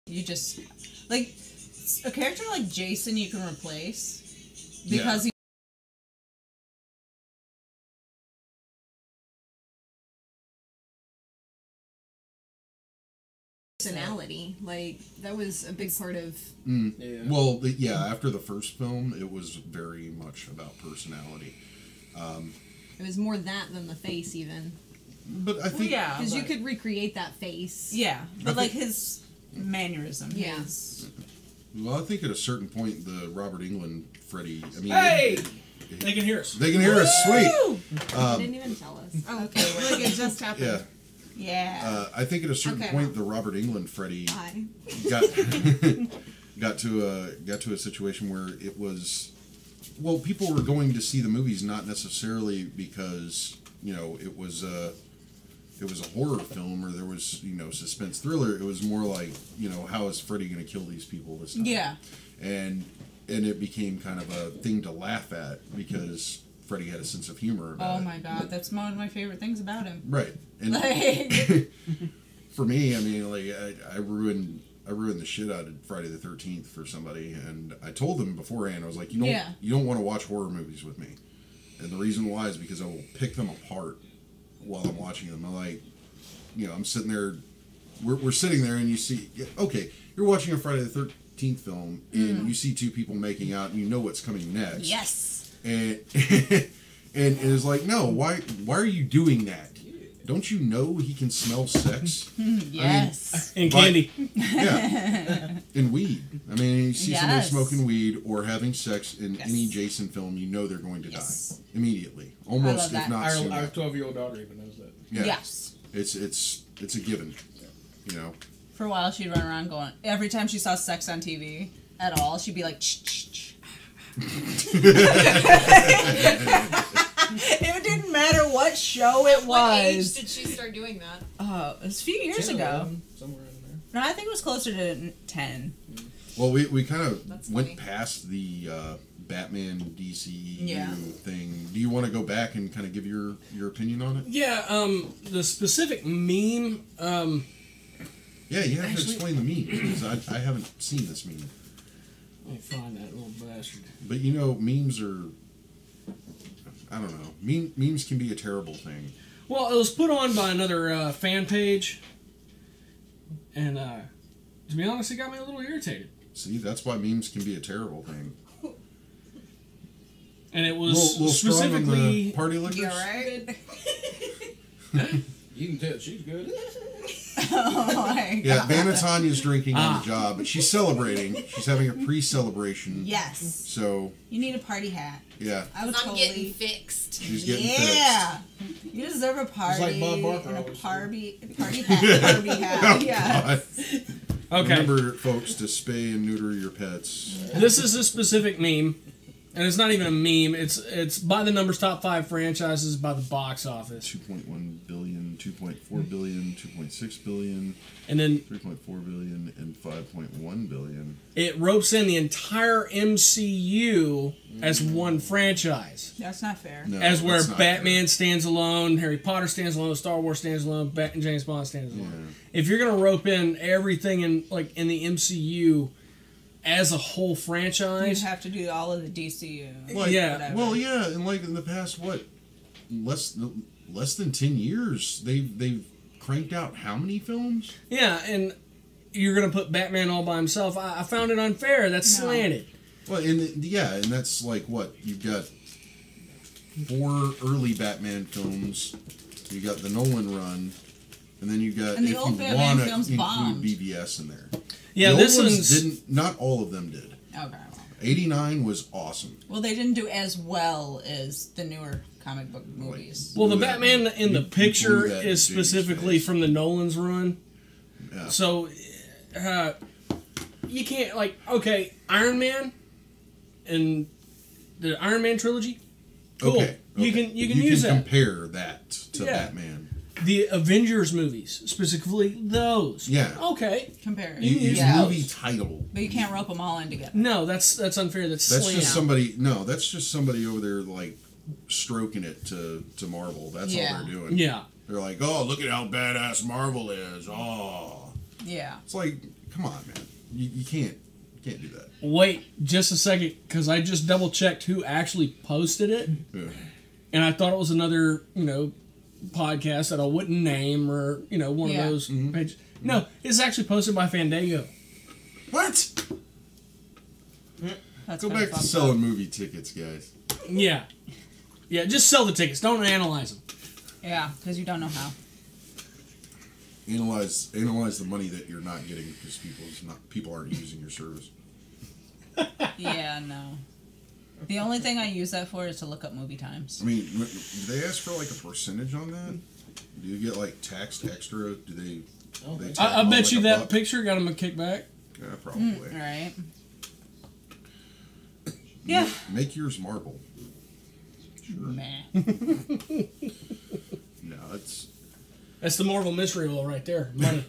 You just like a character like Jason you can replace because he personality. Like, that was a big part of... Yeah. Well, after the first film, it was very much about personality. It was more that than the face, even. But I think... Because you could recreate that face. Yeah, but like his mannerism. Yeah. Well, I think at a certain point, the Robert Englund Freddy... I mean, hey! They can hear us. They can hear us. Sweet! They didn't even tell us. Oh, okay. Like it just happened. Yeah. Yeah. I think at a certain point, the Robert Englund Freddy Hi. got to a situation where it was, well, people were going to see the movies not necessarily because it was a horror film or there was suspense thriller. It was more like how is Freddy going to kill these people this time? Yeah. And it became kind of a thing to laugh at because Freddy had a sense of humor about it. Oh my god, that's one of my favorite things about him. Right. And like, for me, I mean, like I ruined the shit out of Friday the 13th for somebody, and I told them beforehand, I was like, you don't want to watch horror movies with me, and the reason why is because I will pick them apart while I'm watching them. I'm like, I'm sitting there, we're sitting there, and you see, okay, you're watching a Friday the 13th film, and you see two people making out, and you know what's coming next. yes. And and it's like, no, why are you doing that? Don't you know he can smell sex? Yes. And candy. Yeah. And weed. I mean, you see somebody smoking weed or having sex in any Jason film, you know they're going to die immediately. Almost, if not sooner. Our 12-year-old daughter even knows that. Yeah. Yes. It's a given. For a while, she'd run around going, every time she saw sex on TV at all, she'd be like, It didn't matter what show it was. What age did she start doing that? It was a few years ago. Somewhere in there. No, I think it was closer to 10. Well, we kind of went past the Batman DCEU thing. Do you want to go back and kind of give your opinion on it? Yeah, the specific meme... yeah, you have to explain the meme, because I haven't seen this meme. Let me find that little bastard. But memes are... I don't know. Memes can be a terrible thing. Well, it was put on by another fan page, and to be honest, it got me a little irritated. See, that's why memes can be a terrible thing. And it was little specifically... strong on the party liquors? You alright? You can tell she's good. Oh my god. Yeah, Vanatanya's drinking on the job, but she's celebrating. She's having a pre-celebration. Yes. So... You need a party hat. Yeah. I'm getting fixed. She's getting fixed. You deserve a party. It's like Bob Barker and a always party hat. Party hat. Oh, Yes. Okay. Remember, folks, to spay and neuter your pets. This is a specific meme, and it's not even a meme. It's by the numbers top 5 franchises by the box office. 2.1 billion, 2.4 billion, 2.6 billion, and then 3.4 billion, and 5.1 billion. It ropes in the entire MCU as one franchise. That's not fair. No, as where that's not Batman fair. stands alone, Harry Potter stands alone, Star Wars stands alone, James Bond stands alone. Yeah. If you're gonna rope in everything in the MCU as a whole franchise, You'd have to do all of the DCU. Like, yeah. Well, yeah, and like in the past, less than 10 years, they've cranked out how many films? Yeah, and you're gonna put Batman all by himself. I found it unfair. That's slanted. Well, and that's like what you've got 4 early Batman films. You got the Nolan run, and then you got And the if old you Batman want to films include bombed. BVS in there. Yeah, the this old ones one's didn't. Not all of them did. Okay. 89 was awesome. Well, they didn't do as well as the newer comic book movies. Well, the Batman in the picture blew that is in James' specifically face. from the Nolan's run. Yeah. So, you can't, okay, Iron Man and the Iron Man trilogy, cool. Okay. You can use that. Compare that to Batman. The Avengers movies, specifically those. Yeah. Okay. Compare it. Use movie title. But you can't rope them all in together. No, that's unfair. That's just somebody. No, that's just somebody over there stroking it to Marvel. That's all they're doing. Yeah. They're like, oh, look at how badass Marvel is. Oh. Yeah. It's like, come on, man. You can't do that. Wait just a second, because I just double checked who actually posted it, and I thought it was another podcast that I wouldn't name or one of those pages. No, it's actually posted by Fandango. What? That's Go back to selling movie tickets, guys. Yeah, just sell the tickets. Don't analyze them. Yeah, because you don't know how. Analyze the money that you're not getting because people aren't using your service. Yeah, no. The only thing I use that for is to look up movie times. I mean, do they ask for like a percentage on that? Do you get like taxed extra? Do they? I bet you that picture got them a kickback. Yeah, probably. Right. Yeah. Make yours marble. Sure. Meh. No, it's. That's the Marvel mystery roll right there. Money.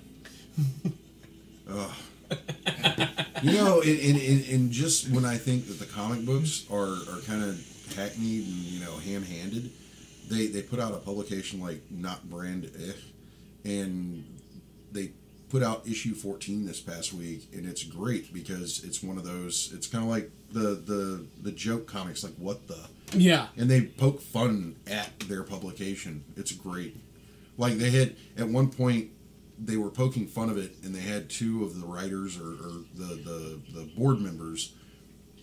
And just when I think that the comic books are kind of hackneyed and ham-handed, they put out a publication like Not Brand and they put out issue 14 this past week, and it's great because it's one of those. It's kind of like the joke comics, like What the. Yeah. And they poke fun at their publication. It's great. Like they had at one point, they were poking fun of it, and they had two of the writers or the board members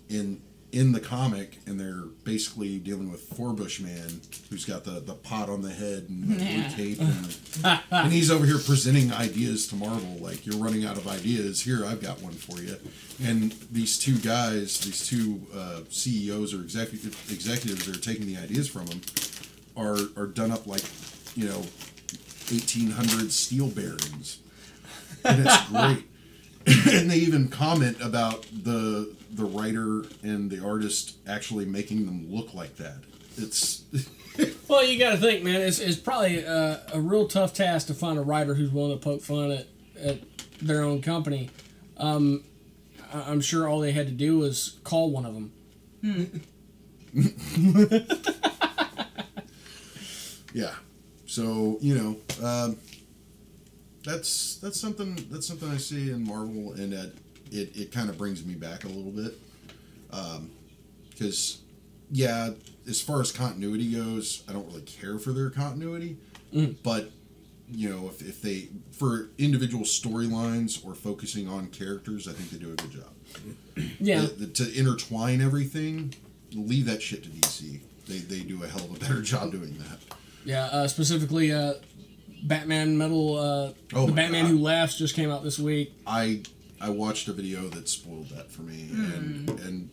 in the comic, and they're basically dealing with Forbush Man, who's got the pot on the head and the blue cape, and he's over here presenting ideas to Marvel, like, you're running out of ideas. Here, I've got one for you. And these two guys, these two CEOs or executives that are taking the ideas from him are done up like 1800 steel bearings, and it's great. And they even comment about the writer and the artist actually making them look like that. It's well, you got to think, man. It's probably a real tough task to find a writer who's willing to poke fun at their own company. I'm sure all they had to do was call one of them. Yeah. So that's something I see in Marvel, and that it kind of brings me back a little bit, because as far as continuity goes, I don't really care for their continuity, but if they for individual storylines or focusing on characters, I think they do a good job. Yeah. To intertwine everything, leave that shit to DC. They do a hell of a better job doing that. Yeah, specifically, Batman Metal, the Batman Who Laughs just came out this week. I watched a video that spoiled that for me, and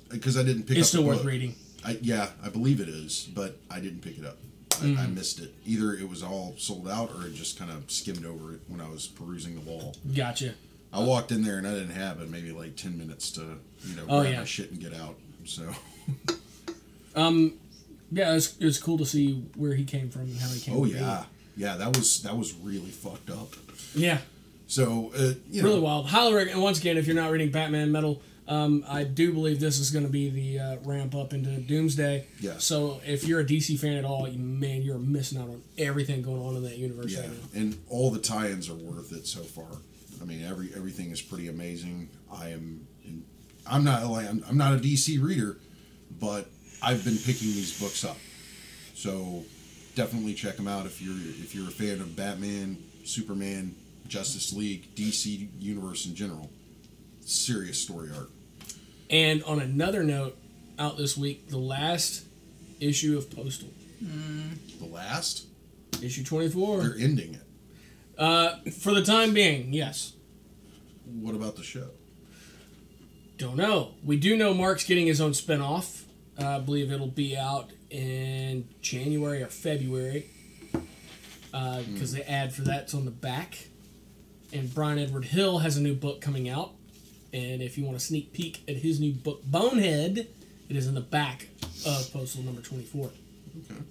because I didn't pick up. It's still the worth book. reading. I believe it is, but I didn't pick it up. I missed it. Either it was all sold out, or it just kind of skimmed over it when I was perusing the wall. Gotcha. I walked in there and I didn't have it. Maybe like 10 minutes to grab my shit and get out. So. Yeah, it's cool to see where he came from and how he came. Oh yeah, yeah. That was really fucked up. Yeah. So really wild. Highly recommend. And once again, if you're not reading Batman Metal, I do believe this is going to be the ramp up into Doomsday. Yeah. So if you're a DC fan at all, man, you're missing out on everything going on in that universe right now. And all the tie-ins are worth it so far. I mean, everything is pretty amazing. I'm not a DC reader, but I've been picking these books up, so definitely check them out if you're a fan of Batman, Superman, Justice League, DC Universe in general. Serious story arc. And on another note, out this week, the last issue of Postal. The last? Issue 24. They're ending it. For the time being, yes. What about the show? Don't know. We do know Mark's getting his own spinoff. I believe it'll be out in January or February, because the ad for that's on the back. And Brian Edward Hill has a new book coming out, and if you want a sneak peek at his new book, Bonehead, it is in the back of Postal number 24. Okay.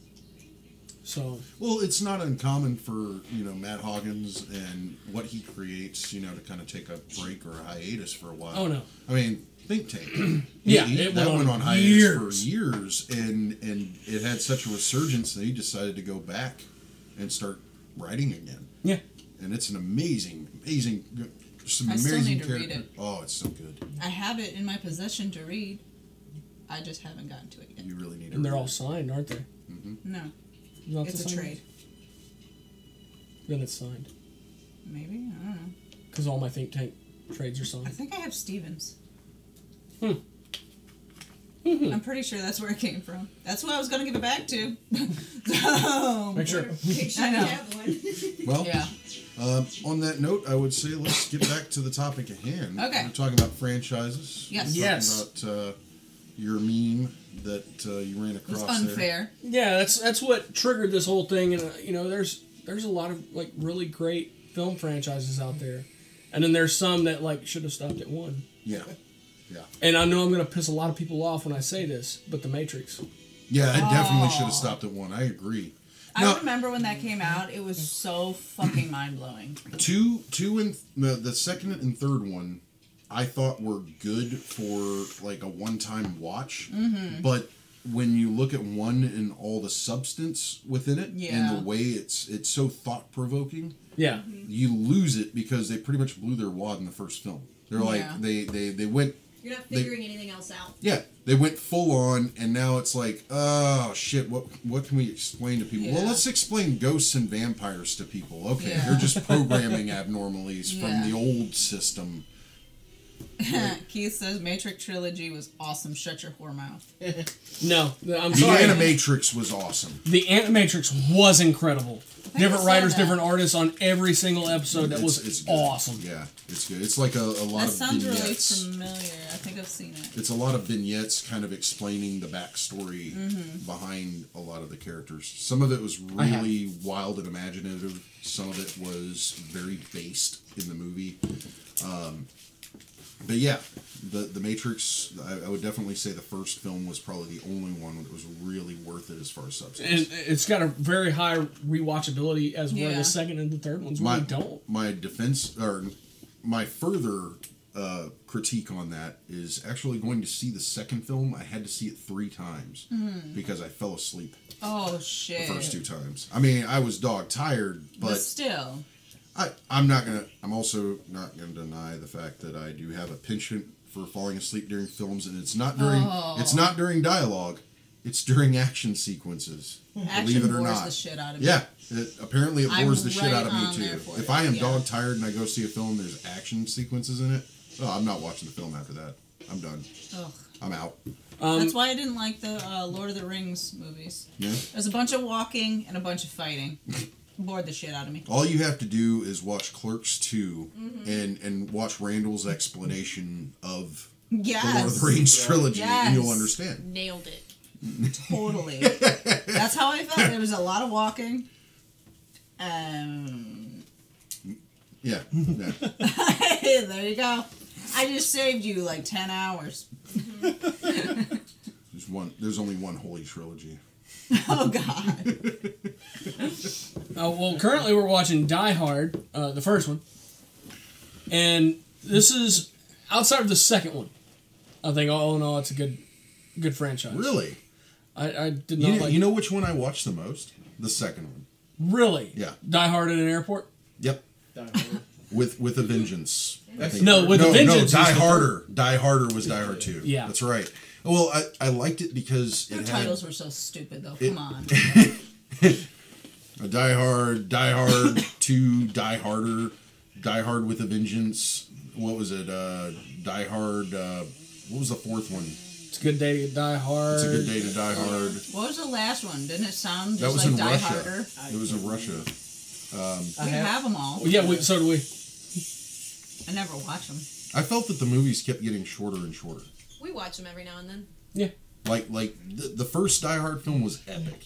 So. Well, it's not uncommon for Matt Hoggins and what he creates, to kind of take a break or a hiatus for a while. Oh no. I mean, Think Tank. That went on hiatus for years, and it had such a resurgence that he decided to go back and start writing again. Yeah. And it's an amazing some I still amazing need to read characters. it. Oh, it's so good. I have it in my possession to read. I just haven't gotten to it yet. You really need to. And they're read all it. signed, aren't they? No, Not it's the a signed trade. ones? Then it's signed. Maybe, I don't know. Because all my think tank trades are I signed. think I have Stevens. Hmm. I'm pretty sure that's where it came from. That's what I was gonna give it back to. So, Make sure. Make sure I you know. have one. Well, yeah. on that note, I would say let's get back to the topic at hand. Okay. We're talking about franchises. Yes. We're Yes. talking about your meme that you ran It across was unfair. Yeah, that's what triggered this whole thing. And there's a lot of like really great film franchises out there, and then there's some that like should have stopped at one. there. Yeah. Yeah. And I know I'm going to piss a lot of people off when I say this, but The Matrix. Yeah, I definitely should have stopped at one. I agree. I remember when that came out, it was so fucking mind-blowing. Two and the second and third one, I thought were good for like a one-time watch. Mm-hmm. But when you look at one and all the substance within it, and the way it's so thought-provoking, Yeah. you lose it because they pretty much blew their wad in the first film. They're like they went. You're not figuring anything else out. Yeah, they went full on, and now it's like, oh shit, what can we explain to people? Yeah. Well, let's explain ghosts and vampires to people. Okay, Yeah. they're just programming abnormalities from the old system. Keith says Matrix trilogy was awesome. Shut your whore mouth. No, I'm The sorry. Animatrix was awesome. The Animatrix was incredible. Different said writers, that. different artists on every single episode. That was It's good. awesome. Yeah, it's good. It's like a lot That of sounds really vignettes. familiar. I think I've seen it. It's a lot of vignettes kind of explaining the backstory Mm-hmm. behind a lot of the characters. Some of it was really wild and imaginative. Some of it was very based in the movie. But yeah, the Matrix, I would definitely say the first film was probably the only one that was really worth it as far as substance. And it's got a very high rewatchability as where the second and the third ones really don't. My defense, or my further critique on that is actually going to see the second film. I had to see it 3 times because I fell asleep Oh shit. the first 2 times. I mean, I was dog tired, But but still. I'm also not gonna deny the fact that I do have a penchant for falling asleep during films, and it's not during dialogue, it's during action sequences. Action believe it or bores not. the shit out of me. Yeah, apparently it bores the shit right out of me on there too. for If it, I am yeah. dog tired and I go see a film, there's action sequences in it. Oh, I'm not watching the film after that. I'm done. Ugh. I'm out. That's why I didn't like the Lord of the Rings movies. Yeah. There's a bunch of walking and a bunch of fighting. Bored the shit out of me. All you have to do is watch Clerks 2 and watch Randall's explanation of Yes. the Lord of the Rings trilogy, and you'll Yes. understand. Nailed it. Totally. That's how I felt. There was a lot of walking. Yeah. There you go. I just saved you like 10 hours. There's only one holy trilogy. Oh, God. Well, currently we're watching Die Hard, the first one, and this is outside of the second one. I think all in all, it's a good franchise. Really? I did not like. You know which one I watched the most? The second one. Really? Yeah. Die Hard at an airport. Yep. With a Vengeance. I think. No, with a Vengeance. No, Die is the Harder. Die Harder was Die Hard 2. Yeah. That's right. Well, I liked it because Their it titles had were so stupid, though. Come on. Die Hard 2, Die Harder, Die Hard with a Vengeance. What was it? Die Hard. What was the fourth one? It's a good day to die hard. It's a good day to die hard. What was the last one? Didn't it sound That just was like in Die Russia. Harder? It was in Russia. We have them all. Well, yeah, so do we. I never watch them. I felt that the movies kept getting shorter and shorter. We watch them every now and then. Yeah. Like the first Die Hard film was epic.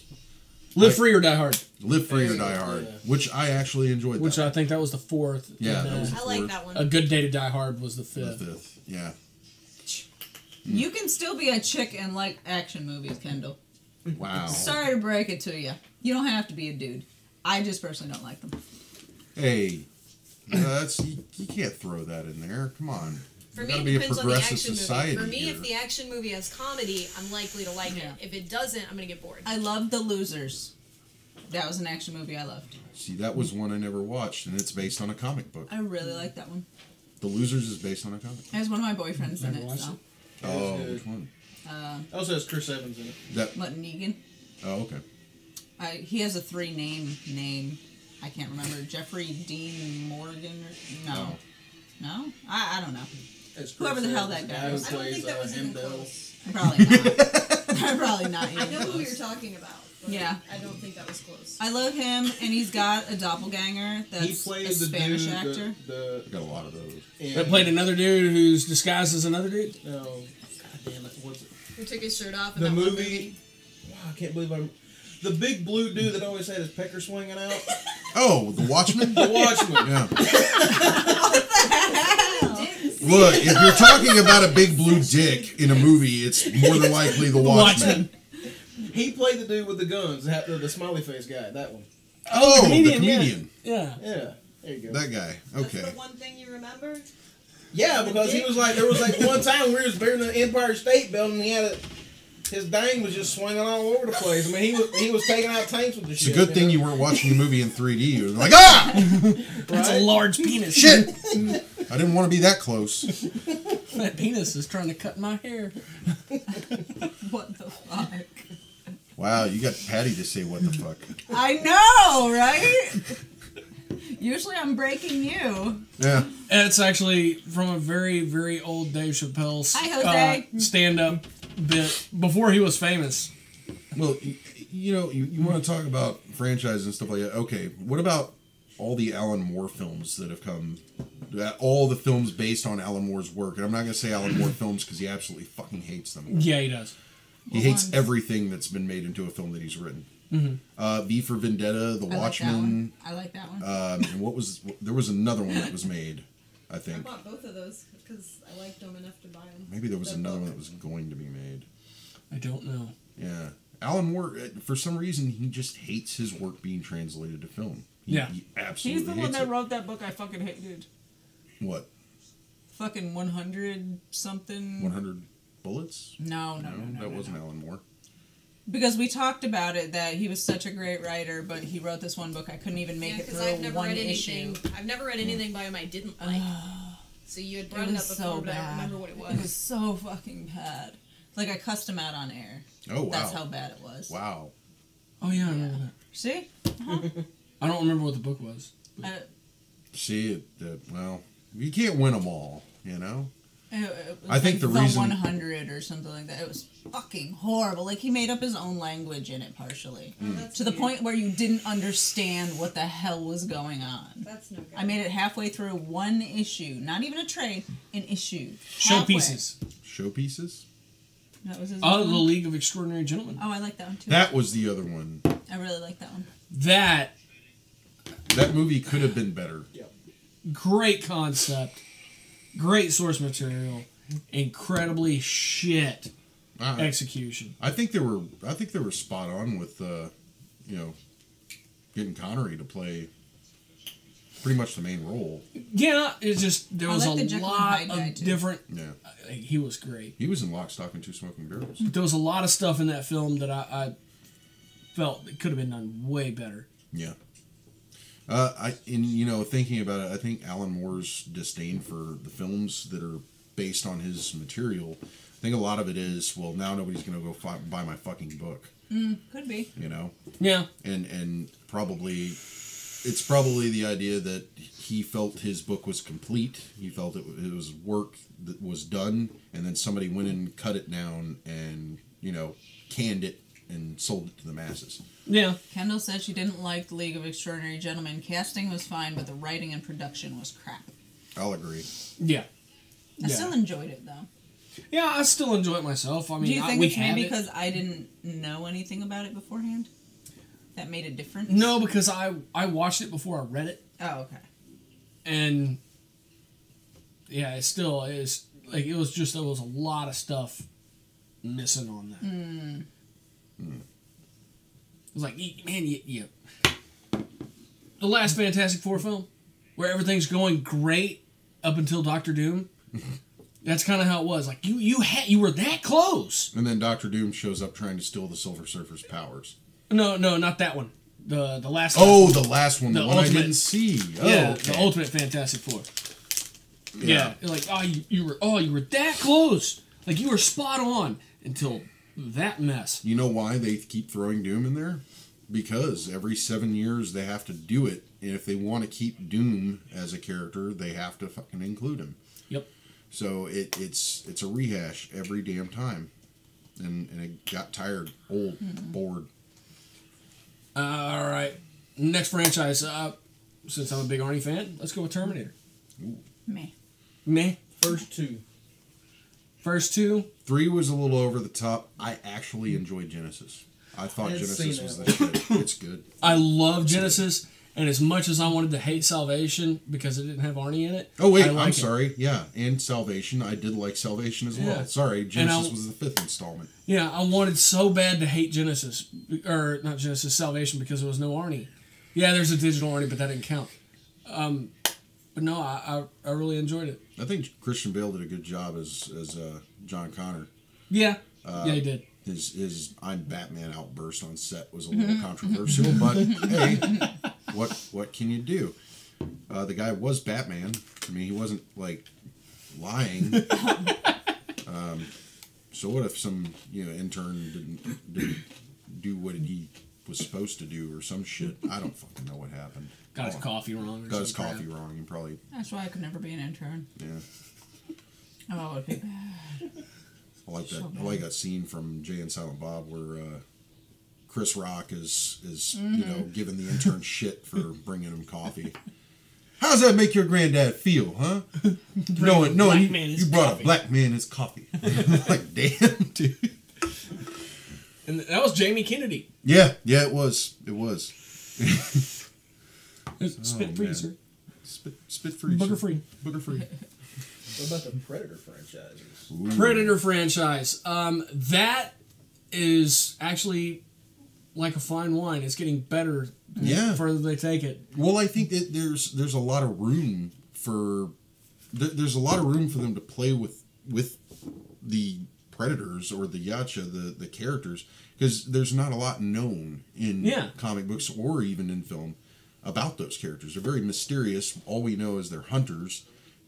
Live Free or Die Hard. Live Free or Die Hard, which I actually enjoyed. Which I think that was the fourth. Yeah, and, that was the I like fourth. that one. A Good Day to Die Hard was the fifth. The fifth. Yeah. You can still be a chick and like action movies, Kendall. Wow. Sorry to break it to you. You don't have to be a dude. I just personally don't like them. Hey, that's you can't throw that in there. Come on. For You me, gotta it be a depends on the progressive action society movie. For me, here. if the action movie has comedy, I'm likely to like Yeah. it. If it doesn't, I'm gonna get bored. I loved The Losers. That was an action movie I loved. See, that was one I never watched, and it's based on a comic book. I really like that one. The Losers is based on a comic. There's one of my boyfriends in it. So. Oh, which one? Also has Chris Evans in it. What, Negan? Oh, okay. He has a 3-name. I can't remember. Jeffrey Dean Morgan? No. No? I don't know. Whoever the hell that guy is. I don't think that was even close. Probably not. Probably not even I know close. who you're talking about. Yeah. I don't think that was close. I love him, and he's got a doppelganger that's He played a Spanish actor. Got a lot of those. That played another dude who's disguised as another dude? No. God damn it. What's it? Who took his shirt off in The that one movie. Wow, I can't believe I'm. The big blue dude that always had his pecker swinging out. Oh, The Watchmen? The Watchmen. Yeah. Look, if you're talking about a big blue dick in a movie, it's more than likely The Watchmen. He played the dude with the guns, the smiley face guy, that one. Oh, the comedian. Yeah. Yeah, there you go. That guy. Okay. That's the one thing you remember? Yeah, because he was like, there was like one time we was building the Empire State Building, and he had his dang was just swinging all over the place. I mean, he was taking out tanks with the shit. It's a good thing you weren't watching the movie in 3D. You were like, ah! That's a large penis. Shit! I didn't want to be that close. That penis is trying to cut my hair. What the fuck? Wow, you got Patty to say what the fuck. I know, right? Usually I'm breaking you. Yeah. It's actually from a very, very old Dave Chappelle's Hi, Jose. stand-up bit before he was famous. Well, you want to talk about franchise and stuff like that. Okay, what about all the Alan Moore films that have come? All the films based on Alan Moore's work. And I'm not going to say Alan Moore films because he absolutely fucking hates them. Yeah, he does. He hates everything that's been made into a film that he's written. Mm-hmm. V for Vendetta, The Watchmen. I like that one. And there was another one that was made, I I think. bought both of those because I liked them enough to buy them. Maybe there was another one that was going to be made. I don't know. Yeah. Alan Moore, for some reason, he just hates his work being translated to film. He absolutely He's the one hates that it. wrote that book I fucking hated. What? Fucking 100 something. 100 Bullets? No. That wasn't Alan Moore. Because we talked about it, that he was such a great writer, but he wrote this one book. I couldn't even make it through one issue. I've never read anything by him I didn't like. So you had brought it up before, but I don't remember what it was. It was so fucking bad. Like, I cussed him out on air. Oh, wow. That's how bad it was. Wow. Oh, yeah, I remember that. See? I don't remember what the book was. See, well, you can't win them all, you know? It was I think like the reason 100 or something like that. It was fucking horrible. Like, he made up his own language in it partially. To the point where you didn't understand what the hell was going on. That's no good. I made it halfway through one issue. Not even a trade, an issue. Showpieces. Showpieces? That was his Oh, one? The League of Extraordinary Gentlemen. Oh, I like that one too. That was the other one. I really like that one. That movie could have been better. great concept, great source material, incredibly shit execution. I think they were spot on with getting Connery to play pretty much the main role. Yeah, it's just there was like a the lot Jekyll and Hyde of guy, different. Yeah. He was great. He was in Lock, Stock, and Two Smoking Barrels. But there was a lot of stuff in that film that I felt it could have been done way better. Yeah. Thinking about it, I think Alan Moore's disdain for the films that are based on his material, I think a lot of it is, well, now nobody's going to go buy my fucking book. Could be. You know? Yeah. And it's probably the idea that he felt his book was complete. He felt it was work that was done, and then somebody went and cut it down and, canned it and sold it to the masses. Yeah. Kendall said she didn't like League of Extraordinary Gentlemen. Casting was fine, but the writing and production was crap. I'll agree. Yeah. I still enjoyed it, though. Yeah, I still enjoy it myself. I mean, Do you think we it's had maybe it. because I didn't know anything about it beforehand? That made a difference? No, because I watched it before I read it. Oh, okay. And yeah, it still is like there was a lot of stuff missing on that. It was like, man, you the last Fantastic Four film, where everything's going great up until Doctor Doom. That's kind of how it was. Like you were that close. And then Dr. Doom shows up trying to steal the Silver Surfer's powers. No, not that one. The last. Oh, the last one. The one ultimate, I didn't see. Oh, yeah, okay. the Ultimate Fantastic Four. Yeah. Like, you were that close. Like, you were spot on until that mess. You know why they keep throwing Doom in there? Because every 7 years they have to do it, and if they want to keep Doom as a character, they have to fucking include him. Yep. So it's a rehash every damn time, and it got tired, old, bored. All right, next franchise. Since I'm a big Arnie fan, let's go with Terminator. Ooh. Meh. First two. 3 was a little over the top. I actually enjoyed Genesis. I thought Genesis was the shit. It's good. I love Genesis, and as much as I wanted to hate Salvation because it didn't have Arnie in it. Oh wait, I'm sorry. Yeah, and Salvation. I did like Salvation as well. Yeah. Sorry, Genesis was the 5th installment. Yeah, I wanted so bad to hate Genesis, or not Genesis, Salvation, because there was no Arnie. Yeah, there's a digital Arnie, but that didn't count. But no, I really enjoyed it. I think Christian Bale did a good job as John Connor. Yeah, he did. His "I'm Batman" outburst on set was a little controversial, but hey, what can you do? The guy was Batman. I mean, he wasn't like lying. So what if some intern didn't do what he was supposed to do or some shit? I don't fucking know what happened. Got his coffee wrong. Got his coffee wrong. And probably. That's why I could never be an intern. Yeah. Oh, it'd be bad. I like that scene from Jay and Silent Bob where Chris Rock is giving the intern shit for bringing him coffee. How does that make your granddad feel, huh? No, you brought a black man his coffee. Like, damn, dude. And that was Jamie Kennedy. Yeah, it was. Spit freezer. Spit freezer. Booger free. What about the Predator franchises? Ooh. Predator franchise. That is actually like a fine wine. It's getting better the further they take it. Well, I think that there's a lot of room for them to play with the Predators or the Yacha, the characters, because there's not a lot known in comic books or even in film about those characters. They're very mysterious. All we know is they're hunters,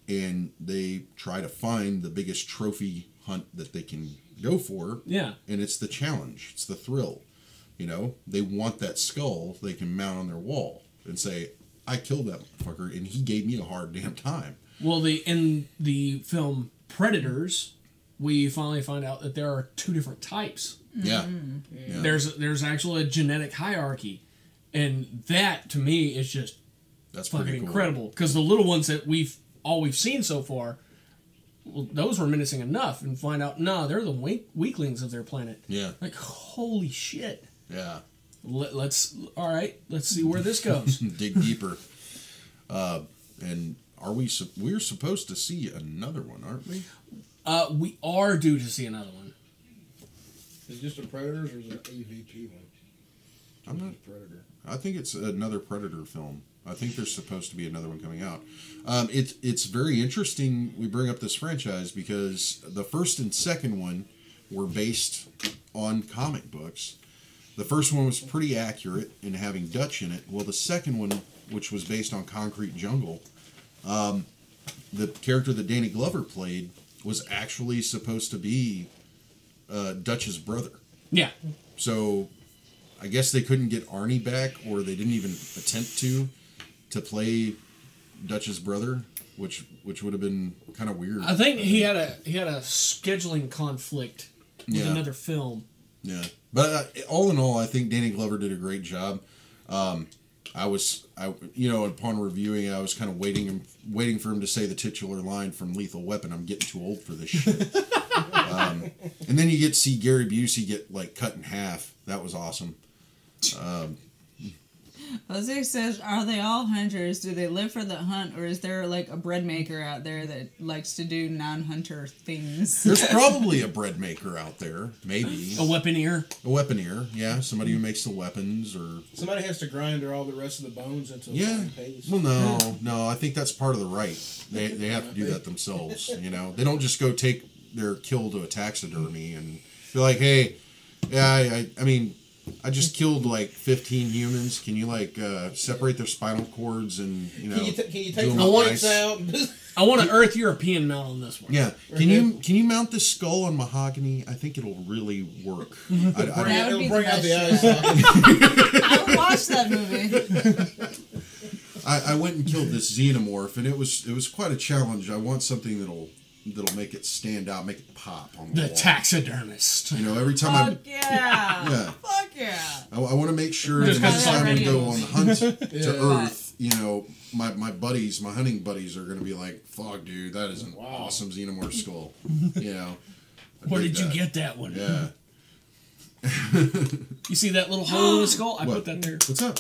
and they try to find the biggest trophy hunt that they can go for. Yeah. And it's the challenge. It's the thrill. They want that skull they can mount on their wall and say, I killed that motherfucker, and he gave me a hard damn time. Well, in the film Predators, we finally find out that there are 2 different types. Yeah. Yeah. There's actually a genetic hierarchy. And that, to me, is just that's fucking pretty cool. incredible. Because the little ones that we've seen so far, well, those were menacing enough. And find out, they're the weaklings of their planet. Yeah. Like, holy shit. Yeah. Let's see where this goes. Dig deeper. And we're supposed to see another one, aren't we? We are due to see another one. Is it just a Predators or is it an EVP one? I'm not Predator. I think it's another Predator film. I think there's supposed to be another one coming out. It's very interesting we bring up this franchise because the first and second one were based on comic books. The first one was pretty accurate in having Dutch in it. Well, the second one, which was based on Concrete Jungle, the character that Danny Glover played was actually supposed to be Dutch's brother. Yeah. So I guess they couldn't get Arnie back, or they didn't even attempt to play Dutch's brother, which would have been kind of weird. I think he had a scheduling conflict with another film. Yeah, but all in all, I think Danny Glover did a great job. Upon reviewing, I was kind of waiting for him to say the titular line from Lethal Weapon. I'm getting too old for this shit. And then you get to see Gary Busey get cut in half. That was awesome. Jose says, are they all hunters? Do they live for the hunt, or is there a bread maker out there that likes to do non-hunter things? There's probably a bread maker out there, maybe. A weaponeer. A weaponeer, yeah. Somebody who makes the weapons, or somebody has to grind all the rest of the bones into a fine paste. Well, no. I think that's part of the rite. They have to do that themselves. They don't just go take their kill to a taxidermy and be like, hey, yeah, I mean, I just killed like 15 humans. Can you like separate their spinal cords and can you take the lights out? I want an Earth European mount on this one. Yeah. Can you mount this skull on mahogany? I think it'll really work. It'll bring out the eyes. I would watch that movie. I went and killed this xenomorph, and it was quite a challenge. I want something that'll make it stand out, make it pop on the wall. Taxidermist. You know, every time Fuck yeah. Fuck yeah. I want to make sure that next time we go on the hunt to Earth, you know, my buddies, my hunting buddies are going to be like, fuck, dude, that is an awesome xenomorph skull. You know. Where did you get that one? Yeah. You see that little hole in the skull? I put that there. What's up?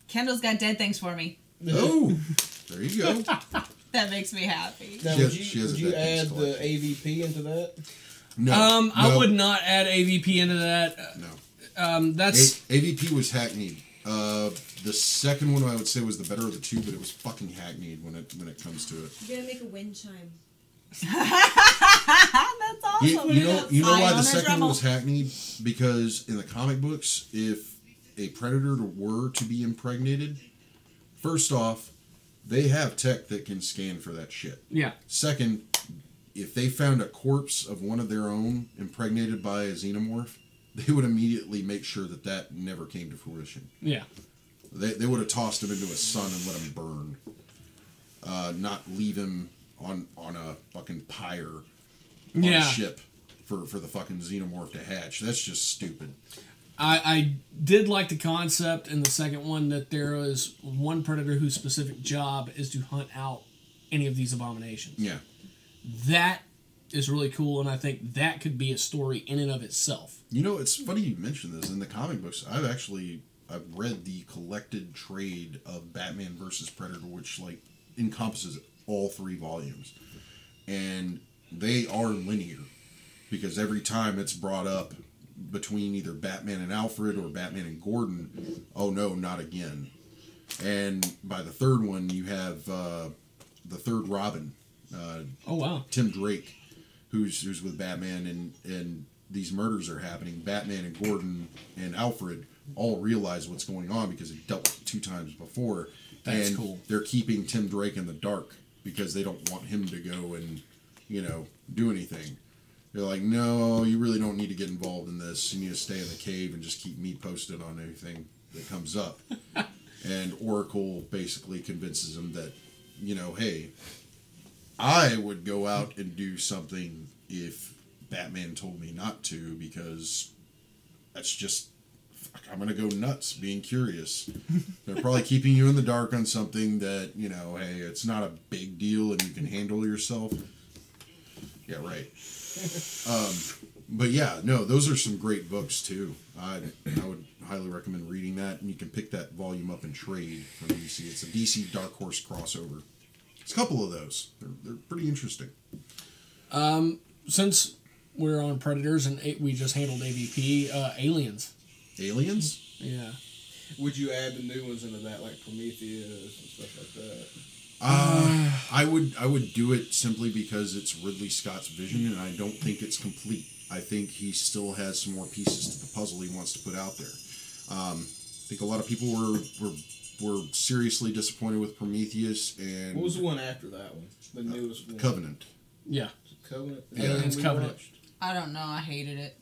Kendall's got dead things for me. Oh, there you go. That makes me happy. Now, would you add the AVP into that? No. I would not add AVP into that. No. That's AVP was hackneyed. The second one I would say was the better of the two, but it was fucking hackneyed when it comes to it. You're gonna make a wind chime. That's awesome. You know why the second one was hackneyed? Because in the comic books, if a predator were to be impregnated, first off, they have tech that can scan for that shit. Yeah. Second, if they found a corpse of one of their own impregnated by a xenomorph, they would immediately make sure that never came to fruition. Yeah. They would have tossed him into a sun and let him burn. Not leave him on a fucking pyre on a ship for the fucking xenomorph to hatch. That's just stupid. I did like the concept in the second one that there is one predator whose specific job is to hunt out any of these abominations. Yeah. That is really cool, and I think that could be a story in and of itself. You know, it's funny you mention this. In the comic books, I've read the collected trade of Batman versus Predator, which like encompasses all 3 volumes. And they are linear, because every time it's brought up between either Batman and Alfred or Batman and Gordon, oh no, not again. And by the third one, you have the third Robin. Oh wow, Tim Drake, who's with Batman, and these murders are happening. Batman and Gordon and Alfred all realize what's going on because it dealt with it 2 times before. That's cool. They're keeping Tim Drake in the dark because they don't want him to go and, you know, do anything. They're like, no, you really don't need to get involved in this. You need to stay in the cave and just keep me posted on anything that comes up. And Oracle basically convinces him that, you know, hey, I would go out and do something if Batman told me not to, because that's just, I'm going to go nuts being curious. They're probably keeping you in the dark on something that, you know, hey, it's not a big deal and you can handle yourself. Yeah, right. But yeah, no, those are some great books too. I would highly recommend reading that, and you can pick that volume up in trade from DC. It's a DC Dark Horse crossover. It's a couple of those. They're pretty interesting. Since we're on Predators and we just handled AVP, Aliens. Aliens? Yeah. Would you add the new ones into that, like Prometheus and stuff like that? I would do it simply because it's Ridley Scott's vision, and I don't think it's complete. I think he still has some more pieces to the puzzle he wants to put out there. I think a lot of people were seriously disappointed with Prometheus, and what was the one after that one? The newest one. Covenant. Yeah. Covenant. Yeah. Aliens Covenant. I don't know. I hated it.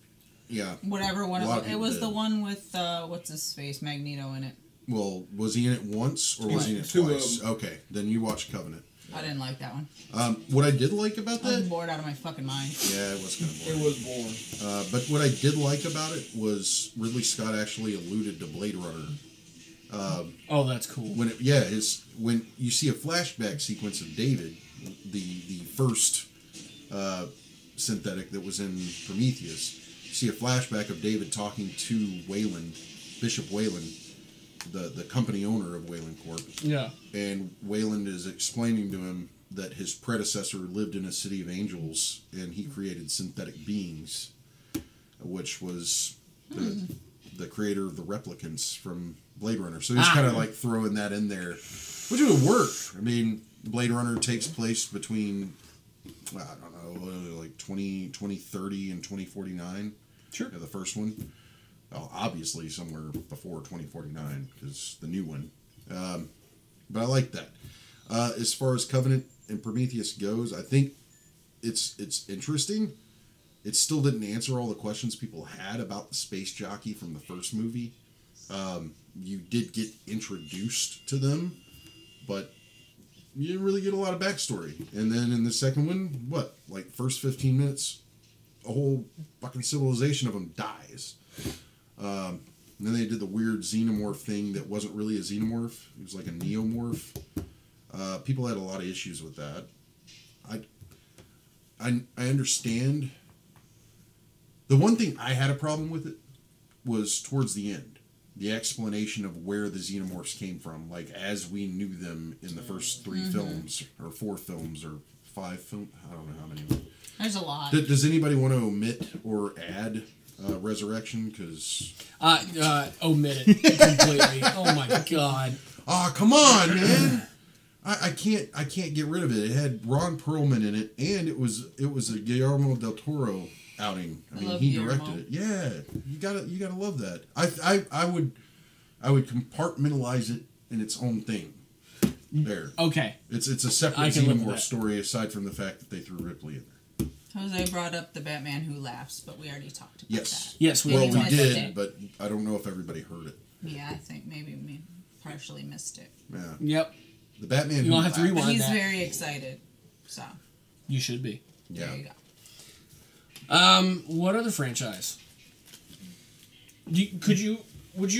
Yeah. Whatever one it was, the one with what's his face, Magneto in it. Well, was he in it once, or was he in it twice? Okay, then you watch Covenant. I didn't like that one. What I did like about that... I was bored out of my fucking mind. Yeah, it was kind of boring. It was boring. But what I did like about it was Ridley Scott actually alluded to Blade Runner. Oh, that's cool. When you see a flashback sequence of David, the first synthetic that was in Prometheus, you see a flashback of David talking to Wayland, Bishop Wayland, the company owner of Wayland Corp. Yeah. And Wayland is explaining to him that his predecessor lived in a city of angels and he created synthetic beings, which was the creator of the replicants from Blade Runner. So he's kind of like throwing that in there, which would work. I mean, Blade Runner takes place between, I don't know, like 2030 and 2049. Sure. The first one. obviously somewhere before 2049 because the new one. But I like that. As far as Covenant and Prometheus goes, I think it's interesting. It still didn't answer all the questions people had about the space jockey from the first movie. You did get introduced to them, but you didn't really get a lot of backstory. And then in the second one, first 15 minutes, a whole fucking civilization of them dies. And then they did the weird xenomorph thing that wasn't really a xenomorph. It was like a neomorph. People had a lot of issues with that. I understand. The one thing I had a problem with it was towards the end. The explanation of where the xenomorphs came from, like as we knew them in the first 3 films, or 4 films, or 5 films. I don't know how many. There's a lot. Does anybody want to omit or add Resurrection? Because omit it completely. Oh my god. Oh, come on, man. I can't get rid of it. It had Ron Perlman in it, and it was a Guillermo del Toro outing. I mean, he directed it. Yeah, you gotta love that. I would compartmentalize it in its own thing. There. Okay. It's a separate xenomorph story aside from the fact that they threw Ripley in there. Jose brought up the Batman Who Laughs, but we already talked about that. Yes, we did, but I don't know if everybody heard it. Yeah, I think maybe we partially missed it. Yeah. Yep. The Batman. You don't have to rewind that. He's very excited, so. You should be. Yeah. There you go. What other franchise? Would you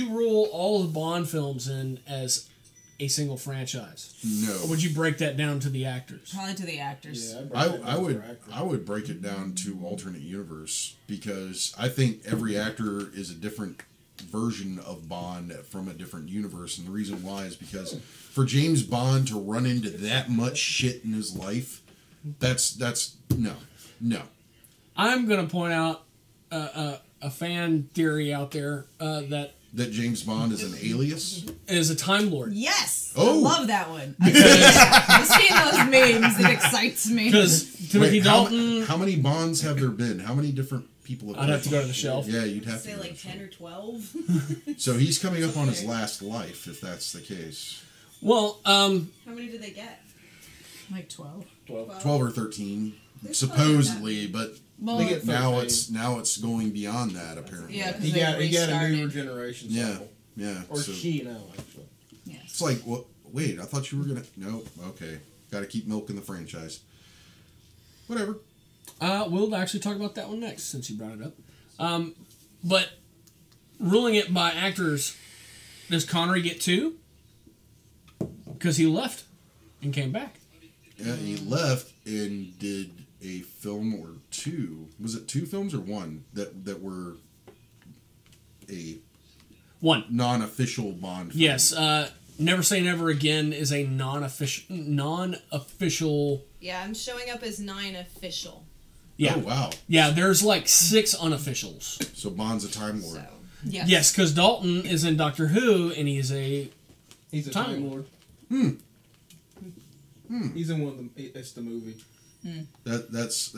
rule all of the Bond films in as a single franchise? No. Or would you break that down to the actors? Probably to the actors. Yeah, I would break it down to alternate universe because I think every actor is a different version of Bond from a different universe, and the reason why is because for James Bond to run into that much shit in his life, that's no. I'm gonna point out a fan theory out there that James Bond is an alias? Is a Time Lord. Yes! Oh! I love that one. I've seen those memes. It excites me. Because Timothy Dalton... How many Bonds have there been? How many different people have I'd have to go to the shelf. Yeah, you'd have to say like 10 or 12. So he's coming up on his last life, if that's the case. Well, how many did they get? Like 12. 12 or 13, supposedly, but... Well, now it's going beyond that apparently. Yeah, he got a newer generation. Yeah. Or so, she now actually. Yes. It's like, what? Wait, I thought you were gonna. Nope. Okay, got to keep milking the franchise. Whatever. We'll actually talk about that one next since you brought it up. But ruling it by actors, does Connery get 2? Because he left and came back. Yeah, he left and did a film or 2. Was it 2 films or 1 that were a non-official Bond film? Yes, Never Say Never Again is a non-official. Yeah, I'm showing up as 9 official. Yeah. Oh wow. Yeah, there's like 6 unofficials. So Bond's a Time Lord. So. Yes, because Dalton is in Doctor Who and he's a Time Lord. He's in one of them. It's the movie. That's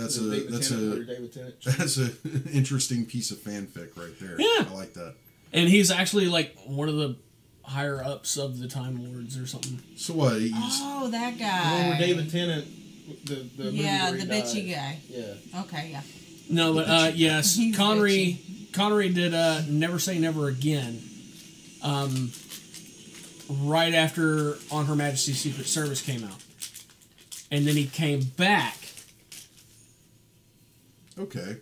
an interesting piece of fanfic right there. Yeah, I like that. And he's actually like one of the higher ups of the Time Lords or something. So what? Oh, that guy. The one where David Tennant. The movie where the bitchy guy. Yeah. Okay, yeah. No, but yes, He's Connery. bitchy. Connery did Never Say Never Again. Right after On Her Majesty's Secret Service came out. And then he came back. Okay.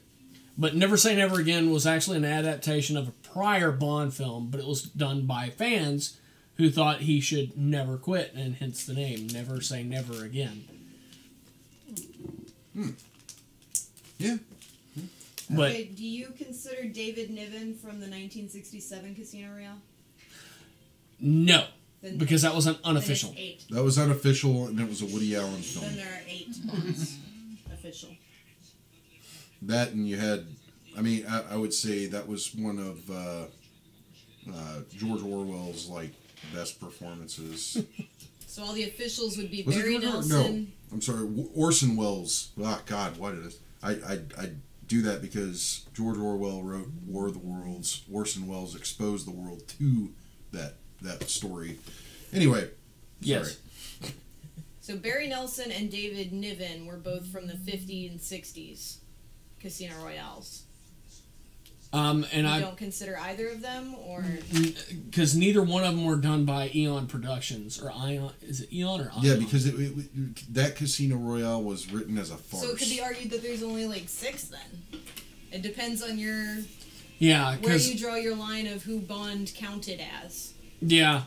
But Never Say Never Again was actually an adaptation of a prior Bond film, but it was done by fans who thought he should never quit, and hence the name, Never Say Never Again. Yeah. But okay, do you consider David Niven from the 1967 Casino Royale? No. Then Because that was an unofficial. Then it's 8. That was unofficial, and it was a Woody Allen film. Then there are 8 Bonds. Official. That, and you had, I mean, I would say that was one of George Orwell's like best performances. So all the officials would be Was Barry it George Nelson. No, I'm sorry, Orson Welles. Ah, God, why did I do that because George Orwell wrote War of the Worlds. Orson Welles exposed the world to that story. Anyway, yes. Sorry. So Barry Nelson and David Niven were both from the 50s and 60s Casino Royales. And you don't consider either of them, or because neither one of them were done by Eon Productions or Ion. Is it Eon or Ion? Yeah, because that Casino Royale was written as a farce. So it could be argued that there's only like 6 then. It depends on your where you draw your line of who Bond counted as. Yeah.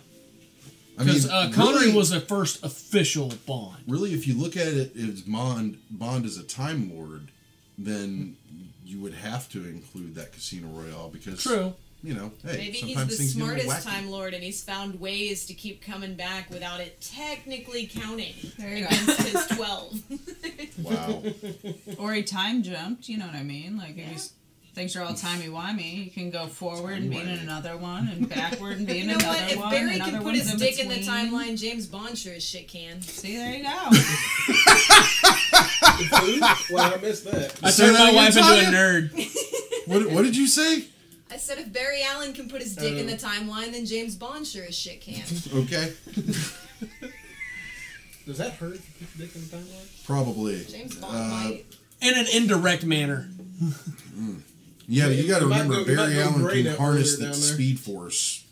Because Connery was the first official Bond. Really, if you look at it as Bond is a Time Lord, then you would have to include that Casino Royale because... True. You know, hey, maybe sometimes he's the smartest Time Lord and he's found ways to keep coming back without it technically counting there you against his 12. Wow. Or he time jumped, you know what I mean? Like, if he's... Things are all timey-wimey. You can go forward and be in another one, and backward and be in another one. If Barry can put his dick in the timeline, James Bond sure as shit can. See, there you go. Well, I missed that. I turned my wife into a nerd. What did you say? I said if Barry Allen can put his dick in the timeline, then James Bond sure as shit can. Okay. Does that hurt if you put your dick in the timeline? Probably. James Bond might. In an indirect manner. Yeah, but you got to remember Barry Allen can harness the Speed Force.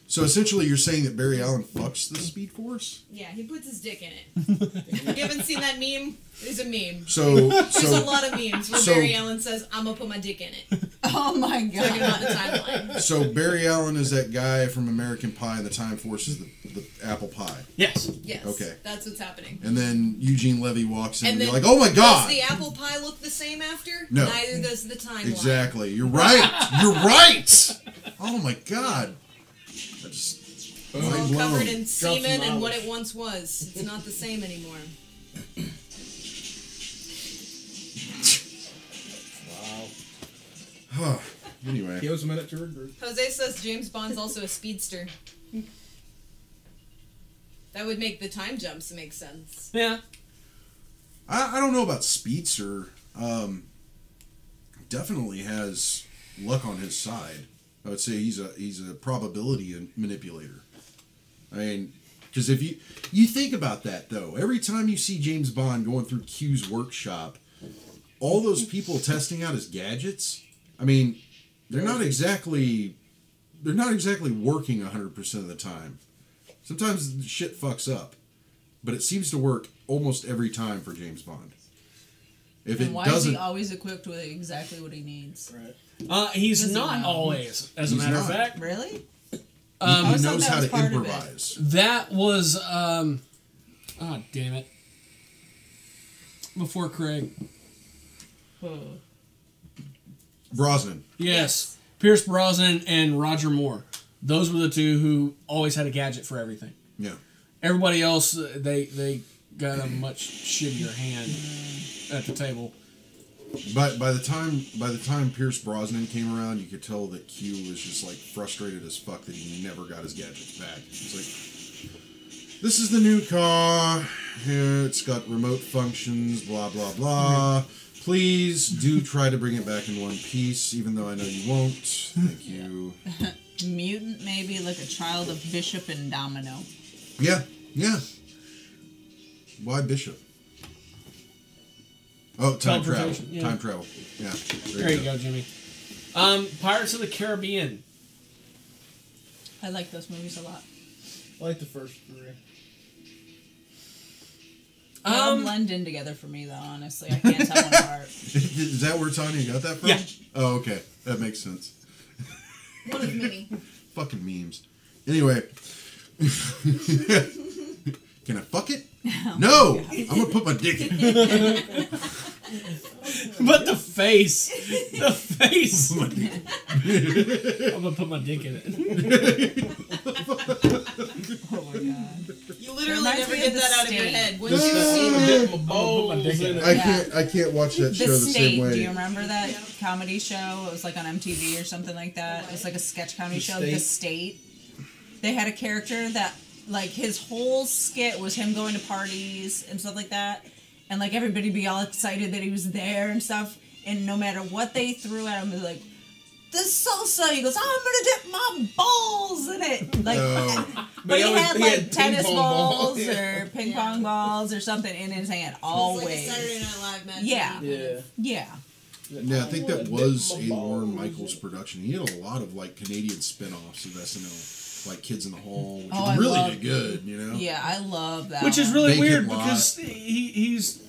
So essentially, you're saying that Barry Allen fucks the Speed Force? Yeah, he puts his dick in it. You haven't seen that meme? There's a meme. There's a lot of memes where Barry Allen says, "I'm gonna put my dick in it." Oh my god! Talking about the timeline. So Barry Allen is that guy from American Pie, and the Time Force is the apple pie. Yes. Yes. Okay. That's what's happening. And then Eugene Levy walks in and you're like, "Oh my god!" Does the apple pie look the same after? No. Neither does the timeline. Exactly. You're right. You're right. Oh my god. I just. It's all covered in semen and what it once was. It's not the same anymore. Wow. Anyway. Give us a minute to regroup. Jose says James Bond's also a speedster. That would make the time jumps make sense. Yeah. I don't know about speedster. Definitely has luck on his side. I would say he's a probability manipulator. I mean, because if you think about that though, every time you see James Bond going through Q's workshop, all those people testing out his gadgets, I mean, they're not exactly working 100% of the time. Sometimes shit fucks up, but it seems to work almost every time for James Bond. If and it why doesn't, is he always equipped with exactly what he needs? Right. He's not always, as a matter of fact. Really? He knows how to improvise. That was, oh, damn it. Before Craig. Brosnan. Yes. Pierce Brosnan and Roger Moore. Those were the two who always had a gadget for everything. Yeah. Everybody else, they got a much shittier hand at the table. But by the time Pierce Brosnan came around, you could tell that Q was just like frustrated as fuck that he never got his gadgets back. It's like, this is the new car. Here, it's got remote functions. Blah blah blah. Please do try to bring it back in one piece, even though I know you won't. Thank you. Mutant, maybe like a child of Bishop and Domino. Yeah. Why Bishop? Oh, time travel. Yeah. Time travel. Yeah. There you go, Jimmy. Pirates of the Caribbean. I like those movies a lot. I like the first 3. They all blend in together for me, though, honestly. I can't tell one apart. Is that where Tanya got that from? Yeah. Oh, okay. That makes sense. One of many. Fucking memes. Anyway. Can I fuck it? No! I'm gonna put my dick in it. But the face. The face. I'm gonna put my dick in it. Oh my god. You literally never get that out of your head. Once you The- see I'm gonna that. dip my balls in it. I can't watch that show The the State, same way. do you remember that comedy show? It was like on MTV or something like that. It was like a sketch comedy show. The State. They had a character that, like, his whole skit was him going to parties and stuff like that. And, like, everybody be all excited that he was there and stuff. and no matter what they threw at him, they're like, this salsa. He goes, I'm gonna dip my balls in it. Like, but he had like tennis balls or ping pong balls or something in his hand always. Like a Saturday Night Live match. Yeah. Yeah, I think that was a Lorne Michaels production. He had a lot of like Canadian spin-offs of SNL, like Kids in the Hall, which really did good, you know? Yeah, I love that. Which is really weird because he's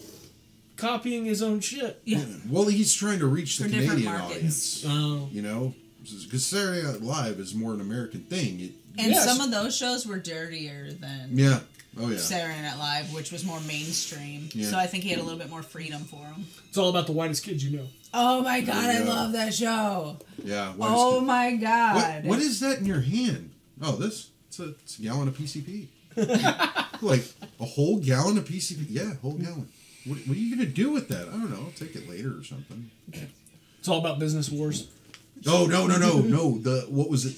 copying his own shit. Yeah. Well, he's trying to reach the Canadian audience. Oh. You know? Because Saturday Night Live is more an American thing. Some of those shows were dirtier than Saturday Night Live, which was more mainstream. Yeah. So I think he had a little bit more freedom for him. It's all about the whitest kids you know. Oh my God, I love that show. Yeah. Oh my God. What is that in your hand? Oh, it's a gallon of PCP. Like a whole gallon of PCP? Yeah, whole gallon. What are you going to do with that? I don't know. I'll take it later or something. It's all about business wars. Oh, no. What was it?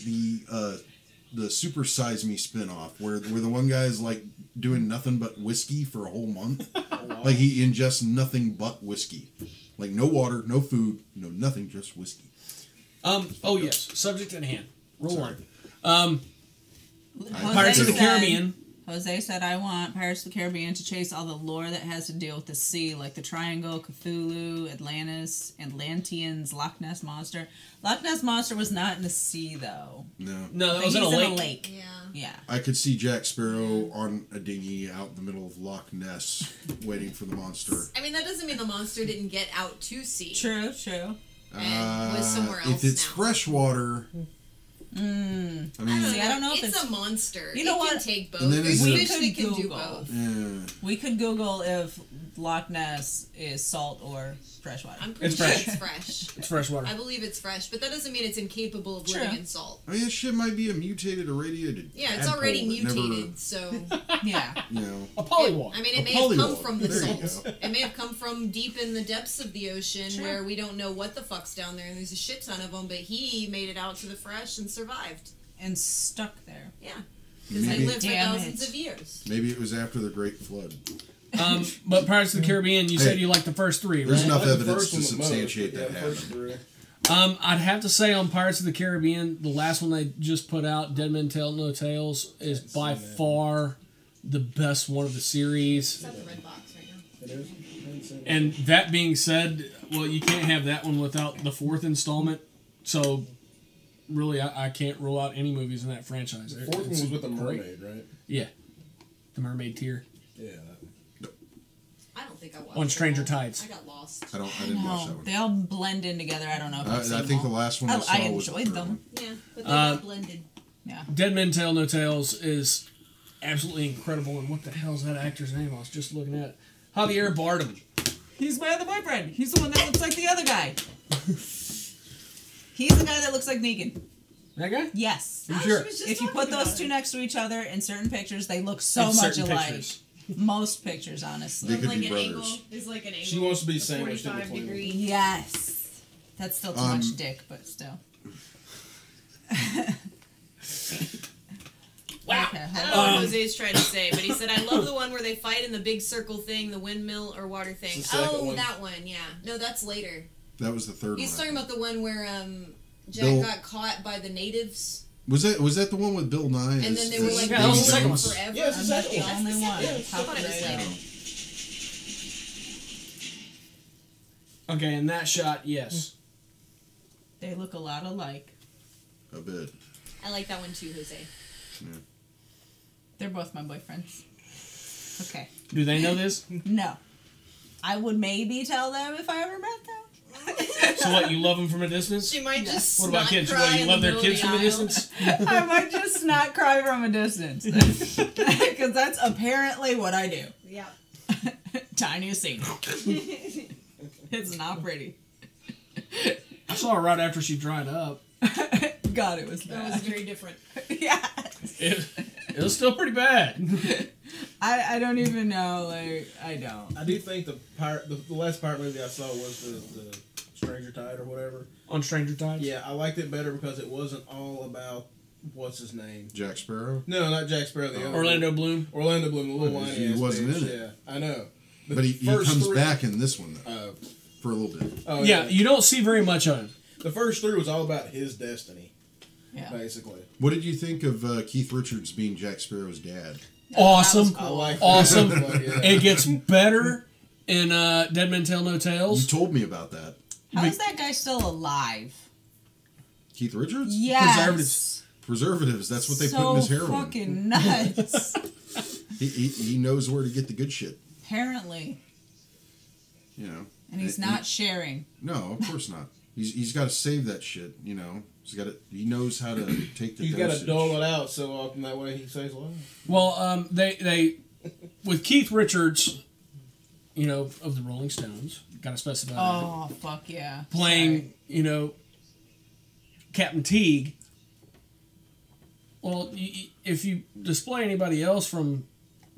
The Super Size Me spinoff where the one guy is like doing nothing but whiskey for a whole month. Oh, wow. Like he ingests nothing but whiskey. Like no water, no food, no nothing, just whiskey. Oh yes. Subject at hand. Roll on. Pirates of the Caribbean. Jose said, I want Pirates of the Caribbean to chase all the lore that has to deal with the sea, like the Triangle, Cthulhu, Atlantis, Atlanteans, Loch Ness Monster. Loch Ness Monster was not in the sea, though. No, that was in a lake. Yeah. I could see Jack Sparrow on a dinghy out in the middle of Loch Ness waiting for the monster. I mean, that doesn't mean the monster didn't get out to sea. True. And was somewhere else if it's freshwater... I don't know if it's a monster. You know what? It can take both. There's fish that can do both. Yeah. We could Google if Loch Ness is salt or freshwater. I'm pretty sure it's fresh. It's freshwater. I believe it's fresh, but that doesn't mean it's incapable of living in salt. I mean, this shit might be a mutated, irradiated. Yeah, it's already mutated, so. Yeah. You know. A polywog. I mean, it may have come from the salt. It may have come from deep in the depths of the ocean where we don't know what the fuck's down there, and there's a shit ton of them, but he made it out to the fresh and survived. And stuck there. Yeah. Because they lived for thousands of years. Maybe it was after the Great Flood. But Pirates of the Caribbean, you said you liked the first three, right? There's enough evidence to substantiate that happened. I'd have to say on Pirates of the Caribbean, the last one they just put out, Dead Men Tell No Tales, is by far the best one of the series. It's at the red box right now. It is. And that being said, well, you can't have that one without the fourth installment. So, really, I can't rule out any movies in that franchise. The fourth one was with the mermaid, right? Yeah. The mermaid tier. Yeah. I don't think I watched on Stranger Tides. I got lost. I didn't watch that one. They all blend in together. I don't know if I think the last one I saw enjoyed them. Yeah, but they got blended. Yeah. Dead Men Tell No Tales is absolutely incredible. And what the hell is that actor's name? I was just looking at it. Javier Bardem. He's my other boyfriend. He's the one that looks like the other guy. He's the guy that looks like Negan. That guy? Yes. You sure? If you put those two next to each other in certain pictures, they look so much alike. Pictures. Most pictures, honestly. They could like be an brothers. angle is like an angle. She wants to be sandwiched in 45 degree. Yes. That's still too much dick, but still. Wow. Okay, I don't know what Jose's trying to say, but he said, I love the one where they fight in the big circle thing, the windmill or water thing. Oh, that one, yeah. No, that's later. That was the third one. He's talking about the one where Jack got caught by the natives. Was that the one with Bill Nye? And then they were like, that was the second one. Forever. Yeah, it's the only one. I thought it was later. Okay, in that shot, yes. They look a lot alike. A bit. I like that one too, Jose. Yeah. They're both my boyfriends. Okay. Do they know this? No. I would maybe tell them if I ever met them. So what, you love them from a distance? She might just What about kids? What, you love their kids from a distance? I might just not cry from a distance. Because that's apparently what I do. Yeah. Tiny scene. It's not pretty. I saw her right after she dried up. God, it was bad. That was very different. Yeah. It was still pretty bad. I don't even know. Like, I don't. I do think the last pirate movie I saw was the Stranger Tide or whatever. On Stranger Tides? Yeah, I liked it better because it wasn't all about what's his name? Jack Sparrow? No, not Jack Sparrow. The other Orlando Bloom. Orlando Bloom, the little whiny He ass wasn't bitch. in it. Yeah, I know. But he comes back in this one though. for a little bit. Oh, yeah, you don't see very much of him. The first three was all about his destiny. Yeah. Basically. What did you think of Keith Richards being Jack Sparrow's dad? Awesome. Cool. I like awesome. yeah. It gets better in Dead Men Tell No Tales. You told me about that. How is that guy still alive? Keith Richards? Yes. Preservatives. That's what they so put in his heroin. Fucking nuts. he knows where to get the good shit. Apparently. You know. And he's not sharing. No, of course not. He's got to save that shit. You know. He knows how to take the. He's got to dole it out so often that way he stays alive. Well, they with Keith Richards, you know, of the Rolling Stones, got to specify. Oh fuck yeah! Playing, Sorry. you know, Captain Teague. Well, if you display anybody else from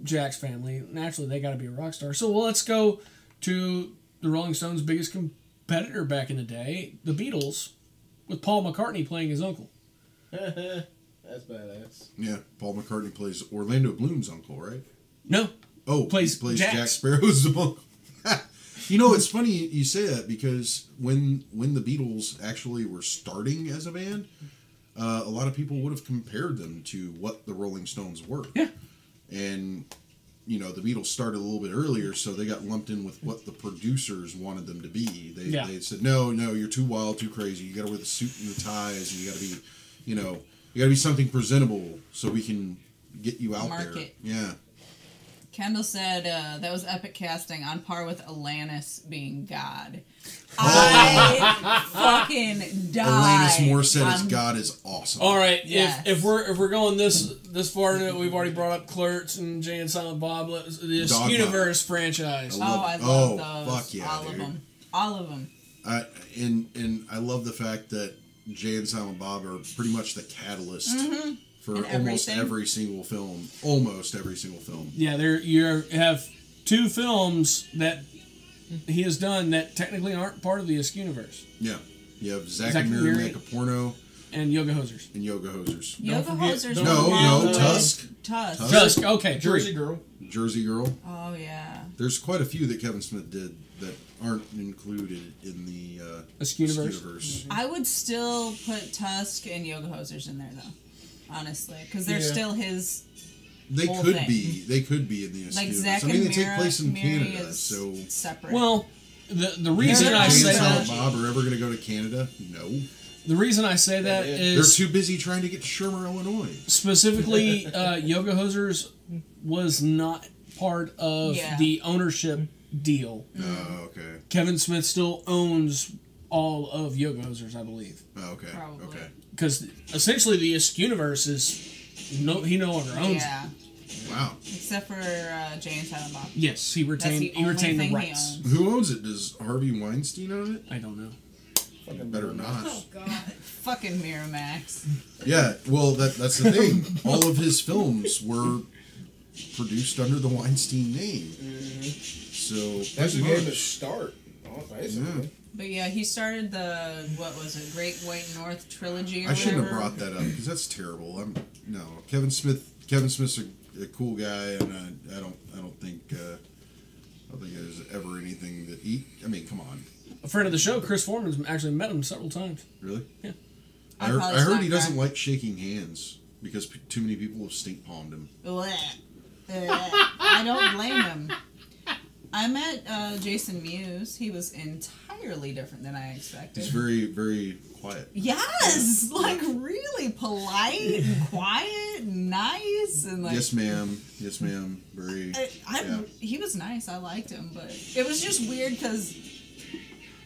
Jack's family, naturally they got to be a rock star. So let's go to the Rolling Stones' biggest competitor back in the day, the Beatles, with Paul McCartney playing his uncle. That's badass. Yeah, Paul McCartney plays Orlando Bloom's uncle, right? No. Oh, plays Jack Sparrow's uncle. You know, it's funny you say that because when the Beatles actually were starting as a band, a lot of people would have compared them to what the Rolling Stones were. Yeah. And, you know, the Beatles started a little bit earlier, so they got lumped in with what the producers wanted them to be. They said, no, you're too wild, too crazy. You got to wear the suit and the ties, and you got to be, you know, you got to be something presentable so we can get you out there. Yeah. Kendall said that was epic casting, on par with Alanis being God. Oh. I fucking died. Alanis Morissette as God is awesome. All right, Yes. if we're going this far into it, we've already brought up Clerks and Jay and Silent Bob, the Universe franchise. I love those. Fuck yeah, all dude. of them. All of them. And I love the fact that Jay and Silent Bob are pretty much the catalyst for almost every single film. Almost every single film. Yeah, you have two films that he has done that technically aren't part of the Universe. Yeah. You have Zack and Miri Make a Porno. And Yoga Hosers. Yoga Hosers. No, Tusk. Tusk. Okay. Jersey Girl. Jersey Girl. Oh, yeah. There's quite a few that Kevin Smith did that aren't included in the Universe. I would still put Tusk and Yoga Hosers in there, though. Honestly. Because they're still his... They whole could thing. be. They could be in the like Universe. Zack I mean, and they take place in Canada, is so separate. Well, the reason I Jay say and Silent that... Bob are ever going to go to Canada? No. The reason I say that is... They're too busy trying to get to Shermer, Illinois. Specifically, Yoga Hosers was not part of the ownership deal. Oh, okay. Kevin Smith still owns all of Yoga Hosers, I believe. Oh, okay. Probably. Okay. Because essentially the Universe is... he no longer owns it. Wow. Except for Jay and Silent Bob. Yes, he retained the rights. Who owns it? Does Harvey Weinstein own it? I don't know. Fucking better not. Oh, God. Fucking Miramax. Yeah, well, that's the thing. All of his films were produced under the Weinstein name. So That's a game to start, basically. Yeah. But yeah, he started the, what was it, Great White North trilogy or I shouldn't have whatever. brought that up because that's terrible. Kevin Smith's a cool guy, and I don't think there's ever anything that he. I mean, come on. A friend of the show, Chris Foreman's actually met him several times. Really? Yeah. I heard he doesn't like shaking hands because too many people have stink palmed him. I don't blame him. I met Jason Mewes. He was entirely different than I expected. He's very, very quiet. Yes, like really polite and quiet and nice and like. Yes, ma'am. Yes, ma'am. Very. He was nice. I liked him, but it was just weird because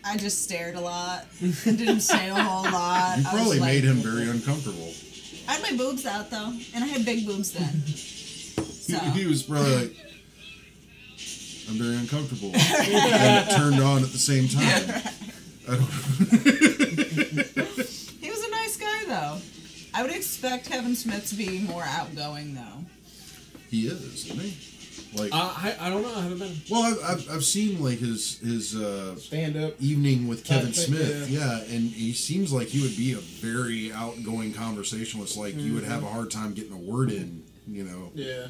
I just stared a lot and didn't say a whole lot. You probably made him very uncomfortable. I had my boobs out though, and I had big boobs then. So. He was probably like, I'm very uncomfortable. And it turned on at the same time. I don't He was a nice guy, though. I would expect Kevin Smith to be more outgoing, though. He is, isn't he? Like, I don't know. I haven't been. Well, I've seen like his stand up evening with Kevin Smith, and he seems like he would be a very outgoing conversationalist. Like you would have a hard time getting a word in, you know. Yeah.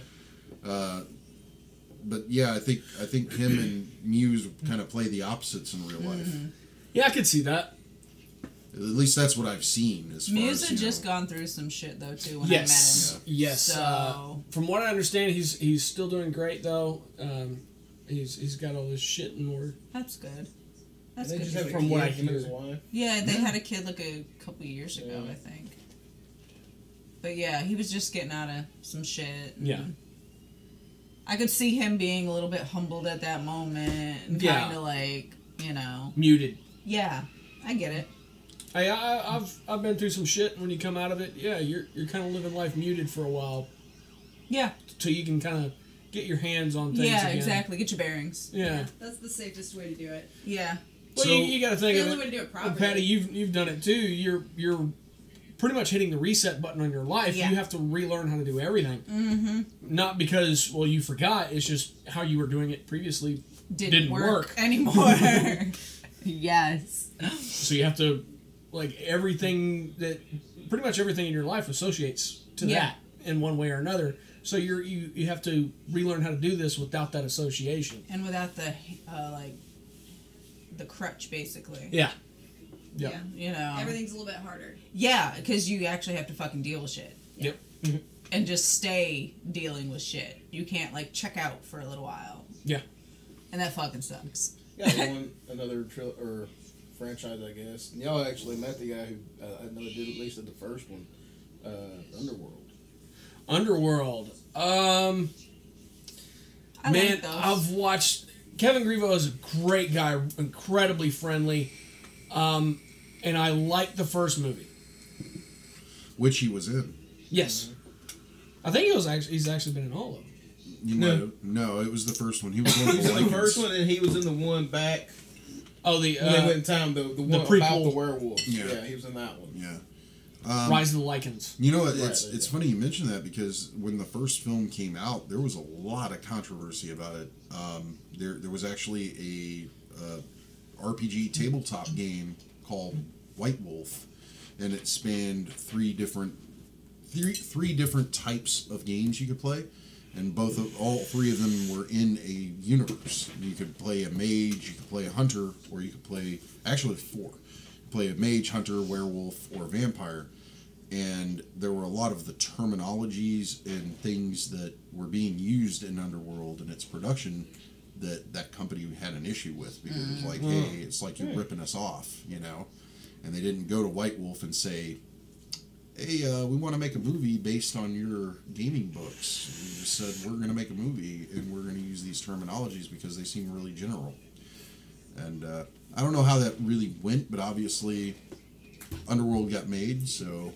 yeah, I think him and Muse kind of play the opposites in real life. Yeah, I could see that. At least that's what I've seen. As Muse far as, had just gone through some shit though too when yes. I met him. Yes. So from what I understand, he's still doing great though. He's got all this shit in order. That's good. That's they good. just have From what I hear. his wife. Yeah, they had a kid like a couple years ago, I think. But yeah, he was just getting out of some shit. Yeah. I could see him being a little bit humbled at that moment and kind of like, you know, muted. Yeah, I get it. Hey, I've been through some shit. When you come out of it, yeah, you're kind of living life muted for a while. Yeah. Till you can kind of get your hands on things. Yeah, again. Exactly. Get your bearings. Yeah. That's the safest way to do it. Yeah. Well, So, you got to think the of only way to do it properly. Patty, you've done it too. You're pretty much hitting the reset button on your life. Yeah. You have to relearn how to do everything. Mm-hmm. Not because you forgot. It's just how you were doing it previously didn't work anymore. Yes. So you have to pretty much everything in your life associates to that in one way or another. So you have to relearn how to do this without that association and without the the crutch, basically. Yeah. Yeah. You know, everything's a little bit harder. Yeah, because you actually have to fucking deal with shit. Yep. And just stay dealing with shit. You can't check out for a little while. Yeah. And that fucking sucks. Got another franchise, I guess. And y'all actually met the guy who I know did at least the first one, Underworld. Like I've watched. Kevin Grievo is a great guy, incredibly friendly, and I liked the first movie, which he was in. Yes, I think he's actually been in all of them. No, it was the first one. He was one of the Lycans. The first one, and he was in the one back. Oh, when they went in time, the one the prequel. about the werewolf. Yeah, he was in that one. Yeah. Rise of the Lycans. You know, it's funny you mention that because when the first film came out, there was a lot of controversy about it. There was actually a RPG tabletop game called White Wolf, and it spanned three different types of games you could play, and all three of them were in a universe. You could play a mage, you could play a hunter, or you could play four. Play a mage, hunter, werewolf, or vampire, and there were a lot of the terminologies and things that were being used in Underworld and its production that company had an issue with because it was like, hey, it's like you're ripping us off, you know, and they didn't go to White Wolf and say, hey, we want to make a movie based on your gaming books. We just said we're going to make a movie and we're going to use these terminologies because they seem really general. And I don't know how that really went, but obviously Underworld got made, so...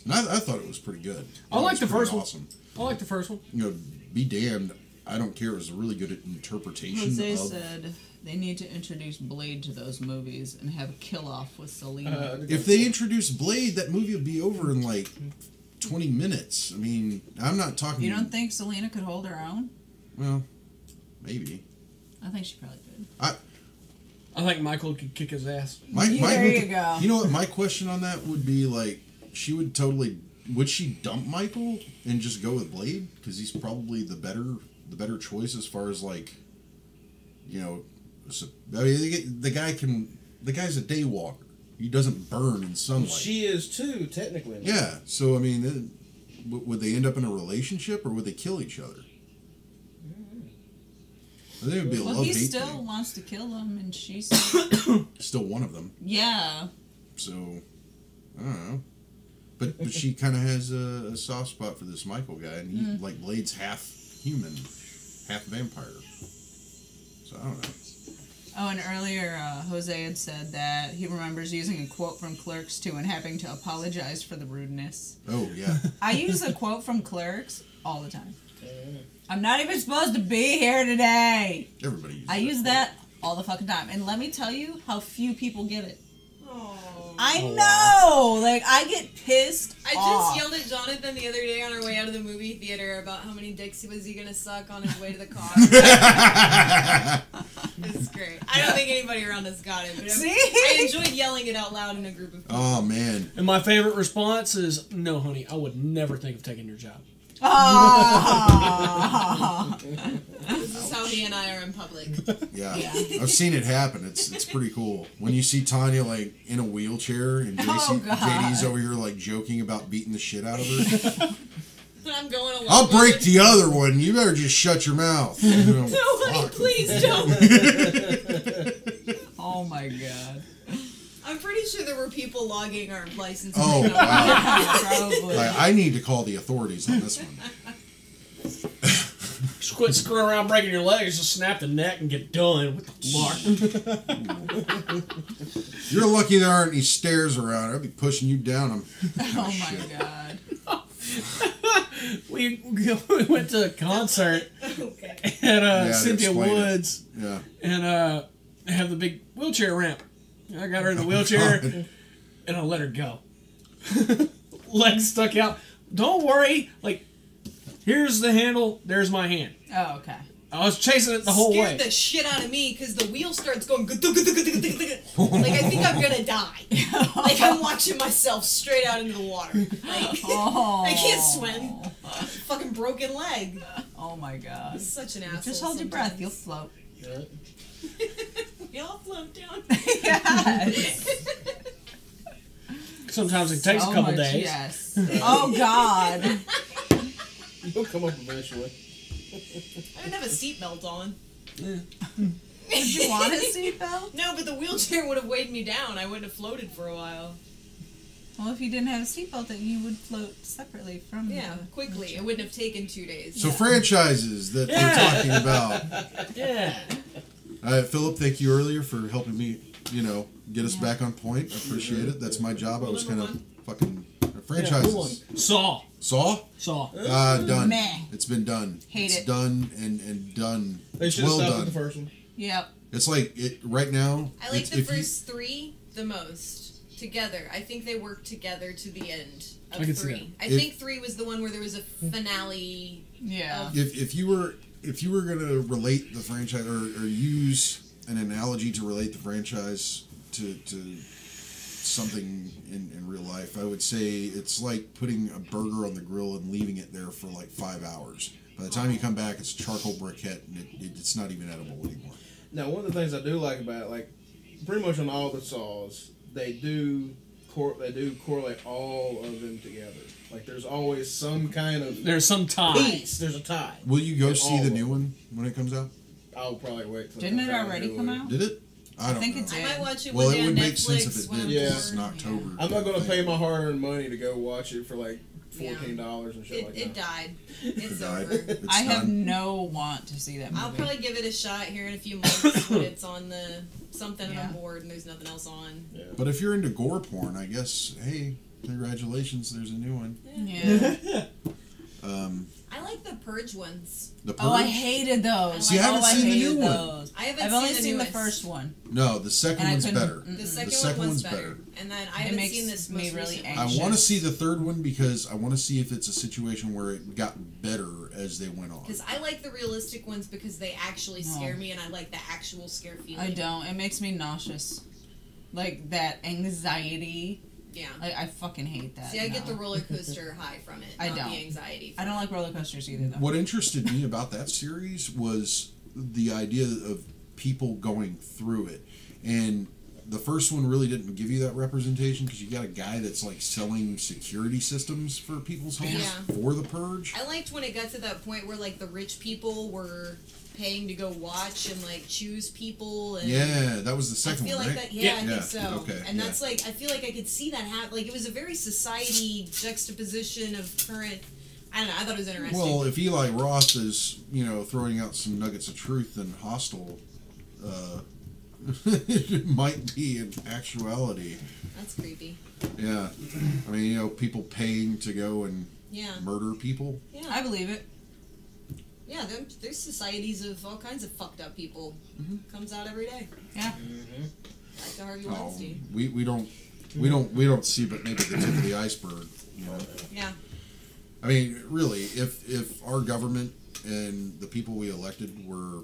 And I thought it was pretty good. I like the first one. Awesome. I like the first one. You know, be damned, I don't care. It was a really good interpretation Jose said they need to introduce Blade to those movies and have a kill-off with Selena. If they introduce Blade, that movie would be over in 20 minutes. I mean, I'm not talking... You don't think Selena could hold her own? Well, maybe. I think she probably could. I think Michael could kick his ass. There you go. You know what? My question on that would be she would totally. Would she dump Michael and just go with Blade because he's probably the better choice as far as you know. I mean, the guy's a day walker. He doesn't burn in sunlight. She is too, technically. Yeah. So I mean, would they end up in a relationship or would they kill each other? I think it would be a love-hate he still thing. wants to kill them, and she's still one of them. Yeah. So, I don't know. But she kind of has a soft spot for this Michael guy, and he Blade's half human, half vampire. So I don't know. Oh, and earlier Jose had said that he remembers using a quote from Clerks 2 and having to apologize for the rudeness. Oh yeah. I use a quote from Clerks all the time. I'm not even supposed to be here today. Everybody uses I use that all the fucking time. And let me tell you how few people get it. I know! I get pissed I off. just yelled at Jonathan the other day on our way out of the movie theater about how many dicks was he gonna suck on his way to the car. It's great. I don't think anybody around us got it, but See? I enjoyed yelling it out loud in a group of people. Oh, man. And my favorite response is, no, honey, I would never think of taking your job. Oh. how he and I are in public. Yeah. I've seen it happen. It's pretty cool. When you see Tanya like in a wheelchair and JD's over here like joking about beating the shit out of her. I'm going along. I'll break the other one. You better just shut your mouth. No, honey, please don't. Oh my god. I'm pretty sure there were people logging our license. Oh, wow. Yeah, probably. Like, I need to call the authorities on this one. Just quit screwing around breaking your legs, just snap the neck and get done with the fuck. You're lucky there aren't any stairs around. I'd be pushing you down them. Oh my god. We went to a concert Okay. at Cynthia Woods. Yeah. And they have the big wheelchair ramp. I got her in the wheelchair and I let her go. Legs stuck out. Don't worry. Like, here's the handle. There's my hand. Oh, okay. I was chasing it the whole way. Scared the shit out of me because the wheel starts going. Like I think I'm gonna die. Like I'm watching myself straight out into the water. Like I can't swim. Fucking broken leg. Oh my god. It's such an asshole. Just hold your breath. You'll float. Yeah. We all float down. Yes. Sometimes it takes a couple days. Yes. Oh god. You'll come up eventually. I didn't have a seatbelt on. Did you want a seatbelt? No, but the wheelchair would have weighed me down. I wouldn't have floated for a while. Well, if you didn't have a seatbelt, then you would float separately from Quickly. It wouldn't have taken 2 days. So franchises that we're talking about. Yeah. Philip, thank you earlier for helping me, get us back on point. I appreciate it. That's my job. I was kind of fucking franchises. Saw. Done. Meh. It's been done. Hate it's it. done and done. They It's should have well stopped done. with the first one. Yep. It's like right now. I like it's- the if you- first 3 the most. Together. I think they worked together to the end of I can see 3. I If- think 3 was the one where there was a finale. Yeah. If you were gonna relate the franchise or use an analogy to relate the franchise to something in real life, I would say it's like putting a burger on the grill and leaving it there for like 5 hours. By the time you come back, it's charcoal briquette and it's not even edible anymore. Now, one of the things I do like about it, like pretty much on all the Saws, they do correlate all of them together. Like there's always some kind of There's some tie. piece. There's a tie. Will you go In see all the of new them. one when it comes out? I'll probably wait. Till Didn't it comes already Hulu. come out? Did it? I don't think know. it I did. might watch it Well, one it day on would make sense Netflix if it when did. I'm Yeah. Because it's an bored. October. I'm not going to thing. pay my hard-earned money to go watch it for like $14 and shit like that. It died. It's Died. over. It's I have done. no want to see that movie. I'll probably give it a shot here in a few months when it's on the something and I'm Yeah. bored and there's nothing else on. Yeah. But if you're into gore porn, I guess, hey, congratulations, there's a new one. Yeah. I like the Purge ones. The Purge? Oh, I hated those. See, I haven't seen the hated new one. those. I haven't I've only seen the newest. first one. No, the second And I one's couldn't- better. The second, second one's one's better. better. And then I It haven't makes seen this me most really recent I one. anxious. want to see the third one because I want to see if it's a situation where it got better as they went on. Because I like the realistic ones because they actually No. scare me and I like the actual scare feeling. I don't. It makes me nauseous. Like that anxiety. Yeah. I fucking hate that. See, I get no. the roller coaster high from it, I not don't. the anxiety. I don't like roller coasters either, though. What interested me about that series was the idea of people going through it. And the first one really didn't give you that representation because you got a guy that's like selling security systems for people's homes Yeah. for the Purge. I liked when it got to that point where like the rich people were paying to go watch and like choose people and Yeah, that was the I second feel one, like right? that. Yeah, I Yeah, think so. okay, and yeah. that's like I feel like I could see that happen. Like it was a very society juxtaposition of current. I don't know. I thought it was interesting. Well, if Eli Roth is, throwing out some nuggets of truth in Hostel, it might be in actuality. That's creepy. Yeah. I mean, people paying to go and Yeah. murder people. Yeah. I believe it. Yeah. There's societies of all kinds of fucked up people. Comes out every day. Yeah. Like the Harvey Oh, Weinstein. we don't see but maybe the tip of the iceberg, Yeah. I mean, really, if our government and the people we elected were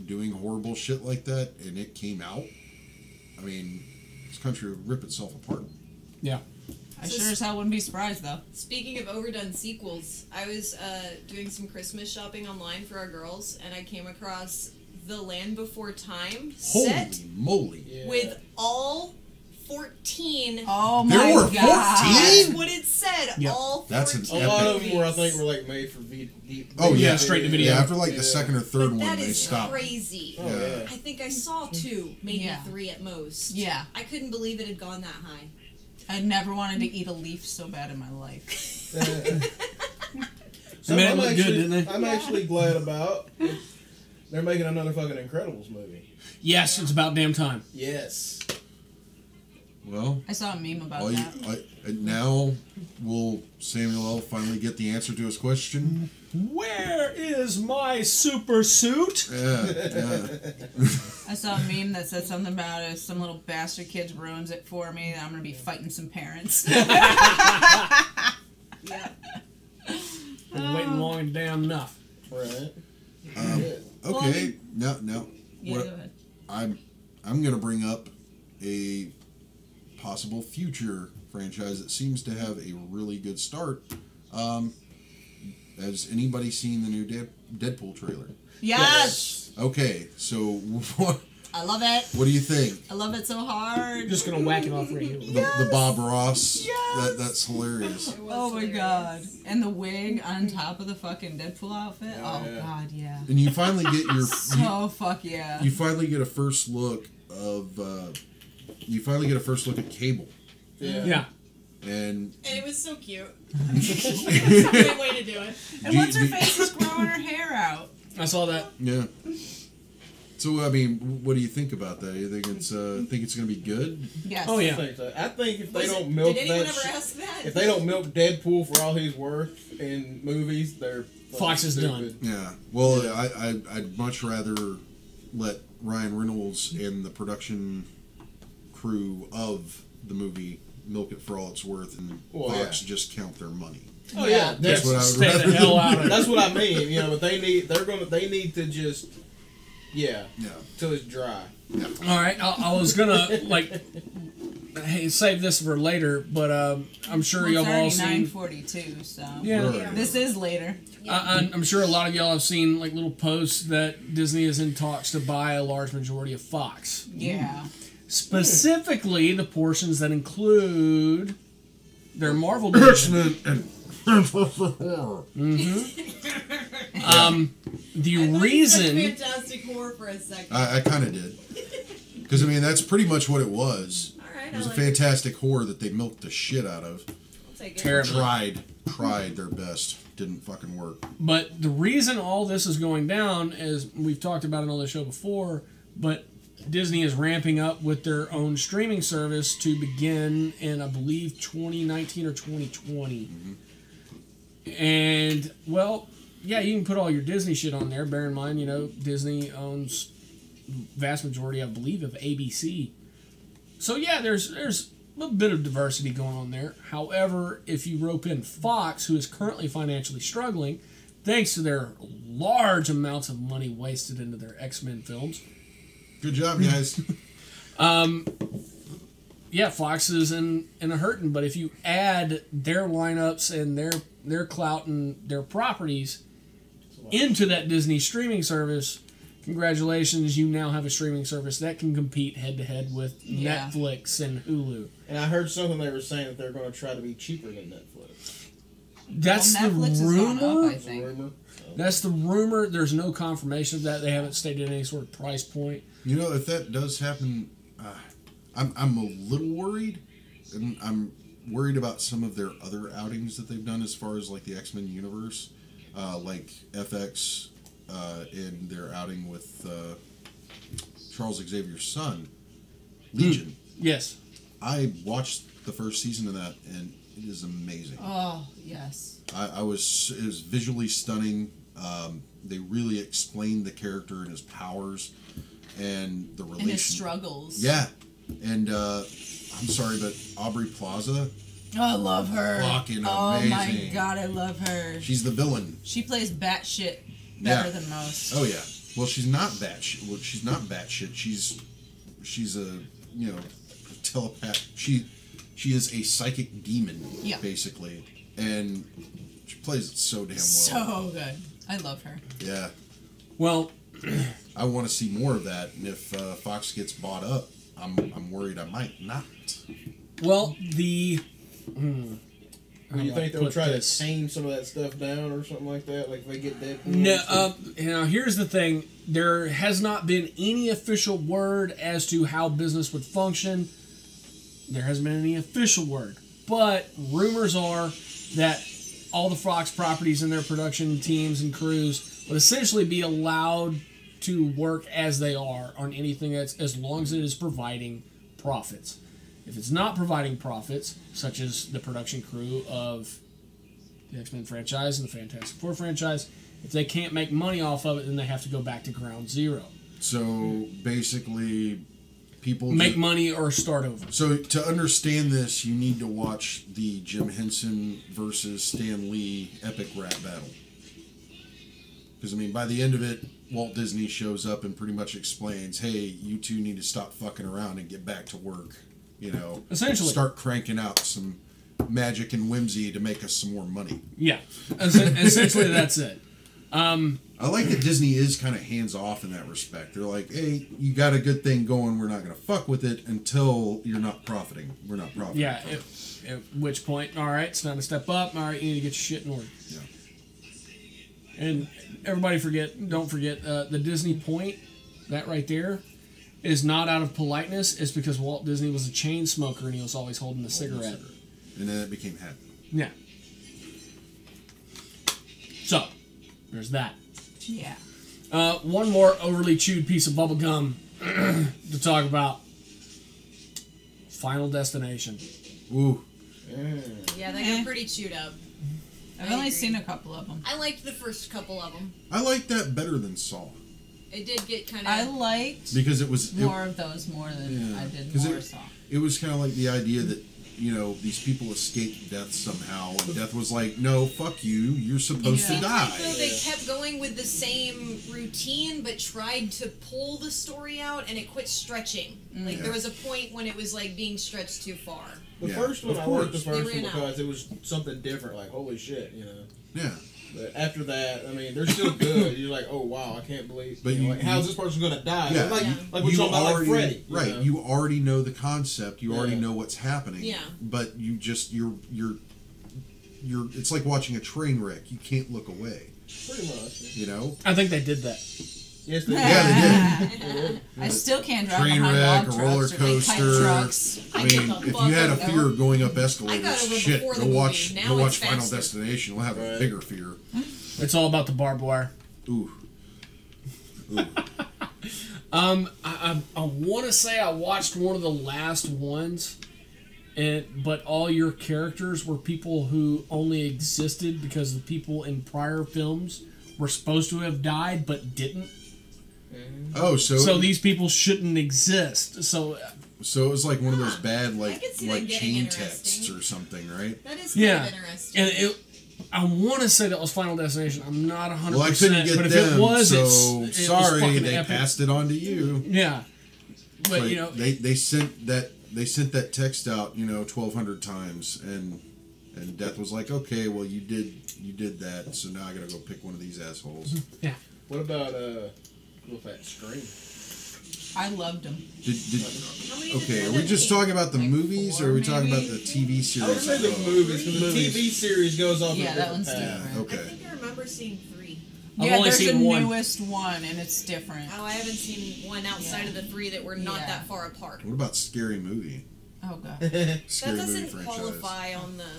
doing horrible shit like that and it came out, I mean, this country would rip itself apart. Yeah. I sure as hell wouldn't be surprised, though. Speaking of overdone sequels, I was doing some Christmas shopping online for our girls, and I came across The Land Before Time set Holy moly. with all 14. Oh my there were god. 14? That's what it said. Yep. All 14. That's an A lot of epic. them were, I think, were like made for Oh yeah, straight to video. Yeah, after like the second or third But one, that they is stopped. crazy. Oh, yeah. I think I saw 2, maybe Yeah. 3 at most. Yeah. I couldn't believe it had gone that high. I never wanted to eat a leaf so bad in my life. So They made it I'm look actually, good, didn't they? I'm actually glad about they're making another fucking Incredibles movie. Yes, it's about damn time. Yes. Well, I saw a meme about all that. now will Samuel L. finally get the answer to his question? Where is my super suit? Yeah. I saw a meme that said something about if some little bastard kid ruins it for me, then I'm gonna be fighting some parents. Yeah. Been waiting long and damn enough. Right. Okay. No. Yeah, What- go ahead. I'm gonna bring up a possible future franchise that seems to have a really good start. Has anybody seen the new Deadpool trailer? Yes! Okay, so what I love it. do you think? I love it so hard. Just gonna whack it off right here. The Bob Ross? Yes! That's hilarious. It was Oh my hilarious. god. And the wig on top of the fucking Deadpool outfit. Oh Yeah. god, yeah. And you finally get your So fuck yeah. you finally get a first look of at Cable. Yeah. Yeah. And And it was so cute. It's a great way to do it. And what's her face is growing her hair out. I saw that. yeah. So I mean, what do you think about that? You think it's gonna be good? Yes. Oh, yeah. I think if they Was don't it- milk Did anyone that ever shit, ask that? if they don't milk Deadpool for all he's worth in movies, they're Fox is stupid. Yeah. Well, I'd much rather let Ryan Reynolds and the production crew of the movie milk it for all it's worth, and Well, Fox yeah. just count their money. Oh yeah, That's what I would Stay rather. the hell out of it. That's what I mean. You know, but they need to just Yeah. till it's dry. All right, I was gonna hey, save this for later, but I'm sure Well, y'all it's have all already seen. 9:42, so Yeah, Right. this is later. I'm sure a lot of y'all have seen like little posts that Disney is in talks to buy a large majority of Fox. Yeah. Specifically, the portions that include their Marvel division. And The I thought you said reason, Fantastic Horror for a second. I kind of did, because I mean that's pretty much what it was. All right, It was I a like it. fantastic horror that they milked the shit out of. I'll take it. Terrible. Tried their best, didn't fucking work. but the reason all this is going down is we've talked about it on the show before, but Disney is ramping up with their own streaming service to begin in, I believe, 2019 or 2020. And, well, yeah, you can put all your Disney shit on there. Bear in mind, you know, Disney owns vast majority, I believe, of ABC. So, yeah, there's a bit of diversity going on there. However, if you rope in Fox, who is currently financially struggling, thanks to their large amounts of money wasted into their X-Men films, Good job, guys. yeah, Fox is in a hurting. But if you add their lineups and their clout and their properties into that Disney streaming service, congratulations, you now have a streaming service that can compete head-to-head with Yeah. Netflix and Hulu. And I heard something they were saying that they're going to try to be cheaper than Netflix. That's Well, the Netflix has gone rumor. up, I think. Rumor. That's the rumor. There's no confirmation of that. They haven't stated any sort of price point. You know, if that does happen, I'm a little worried, and I'm worried about some of their other outings that they've done as far as like the X-Men universe, like FX in their outing with Charles Xavier's son, Legion. Yes. I watched the first season of that, and it is amazing. Oh, yes. It was visually stunning. They really explained the character and his powers and the relation. And his struggles. Yeah, and I'm sorry, but Aubrey Plaza, Oh, I love her. Fucking Oh my amazing. god, I love her. she's the villain. She plays batshit better Yeah. than most. Oh yeah. Well, she's not batshit. Well, she's not batshit. She's a telepath. She is a psychic demon, basically, and she plays it so damn well. So good. I love her. Yeah. Well, I want to see more of that, and if Fox gets bought up, I'm worried I might not. Well, You think they'll try to tame some of that stuff down or something like that? Like if they get Deadpool? No, here's the thing. There has not been any official word as to how business would function. There hasn't been any official word. But rumors are that all the Fox properties and their production teams and crews would essentially be allowed to work as they are on anything that's, as long as it is providing profits. If it's not providing profits, such as the production crew of the X-Men franchise and the Fantastic Four franchise, if they can't make money off of it, then they have to go back to ground zero. So basically, people make money or start over. So to understand this, you need to watch the Jim Henson versus Stan Lee epic rap battle. Because I mean, by the end of it, Walt Disney shows up and pretty much explains, "Hey, you two need to stop fucking around and get back to work." You know, essentially start cranking out some magic and whimsy to make us some more money. Yeah, essentially that's it. I like that Disney is kind of hands off in that respect. They're like, "Hey, you got a good thing going. We're not going to fuck with it until you're not profiting. We're not profiting." Yeah. At which point, all right, it's time to step up. All right, you need to get your shit in order. Yeah. And everybody don't forget the Disney point. That right there is not out of politeness. It's because Walt Disney was a chain smoker and he was always holding a cigarette. And then it became happy. Yeah. So, there's that. Yeah. One more overly chewed piece of bubble gum to talk about. Final Destination. Ooh. Yeah, they got pretty chewed up. I've only seen a couple of them. I liked the first couple of them. I like that better than Saw. It did get kind of... I liked because it was more of those more than I did more Saw. It was kind of like the idea that, you know, these people escaped death somehow, and death was like, "No, fuck you, you're supposed to die." Like, though, they kept going with the same routine, but tried to pull the story out, and it quit stretching. Like, there was a point when it was, like, being stretched too far. The first one, I liked the first one because it was something different, like, holy shit, you know? Yeah. But after that, I mean, they're still good. You're like, oh, wow, I can't believe, but like, how's this person going to die? Yeah. Like we're talking about, like, Freddy. Right, know? you already know the concept, you already know what's happening. Yeah. But you just, you're, it's like watching a train wreck. You can't look away. Pretty much. You know? I think they did that. Yes, they did. Yeah, they did. I still can't drive train behind wreck, log a roller trucks or big kite coaster. trucks. I mean, if you had a fear of going up escalators, shit, go watch faster. Final Destination. We'll have a bigger fear. It's all about the barbed wire. Ooh. I want to say I watched one of the last ones, but all your characters were people who only existed because the people in prior films were supposed to have died but didn't. Oh, so these people shouldn't exist. So it was like one of those bad like chain chain texts or something, right? That is kind of interesting. And I want to say that was Final Destination. I'm not 100%. Well, I couldn't get but them, if it was, so it sorry, was they epic. passed it on to you. Yeah, but like, you know, they sent that text out, 1,200 times, and Death was like, okay, well you did that, so now I gotta go pick one of these assholes. Yeah. What about with that Scream? I loved them. Okay, are we just talking about the movies, or are we talking about the TV series? I would say the movies, because the TV series goes off. Yeah, that one's different. Yeah, okay. I think I remember seeing 3. Yeah, there's the newest one, and it's different. Oh, I haven't seen one outside of the 3 that were not that far apart. What about Scary Movie? Oh god. Scary that Movie doesn't franchise. qualify on the.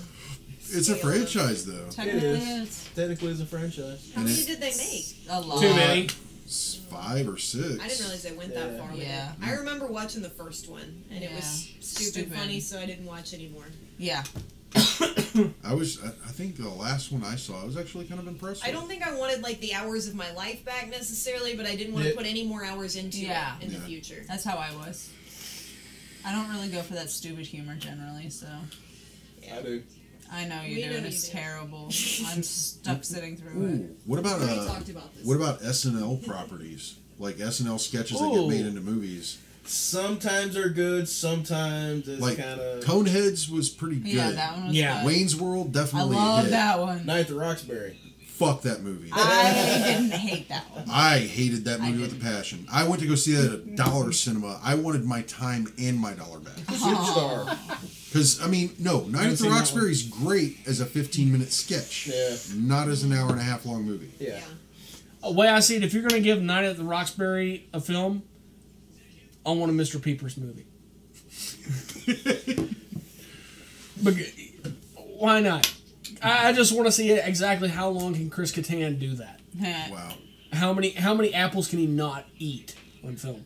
It's a franchise, though. Technically, it's a franchise. How many did they make? A lot. Too many. 5 or 6. I didn't realize they went that far with it. I remember watching the first one, and it was stupid funny, so I didn't watch anymore. Yeah. I think the last one I saw, I was actually kind of impressed with. I don't think I wanted like the hours of my life back necessarily, but I didn't want to put any more hours into it in the future. That's how I was. I don't really go for that stupid humor generally, so. Yeah. I do. I know you do, and it's terrible. I'm stuck sitting through it. What about we talked about this. what about SNL properties? Like SNL sketches that get made into movies. Sometimes they're good, sometimes it's like kind of... Coneheads was pretty good. Yeah, that one was good. Wayne's World, definitely I love hit. that one. Night at the Roxbury. Fuck that movie. I didn't hate that one. I hated that movie with a passion. I went to go see that at a dollar cinema. I wanted my time and my dollar back. Superstar. Because, I mean, no, Night at the Roxbury is great as a 15-minute sketch. Yeah. Not as an hour and a half long movie. Yeah. The way I see it, if you're going to give Night at the Roxbury a film, I want a Mr. Peepers movie. But why not? I just want to see exactly how long can Chris Kattan do that. Wow. How many apples can he not eat on film?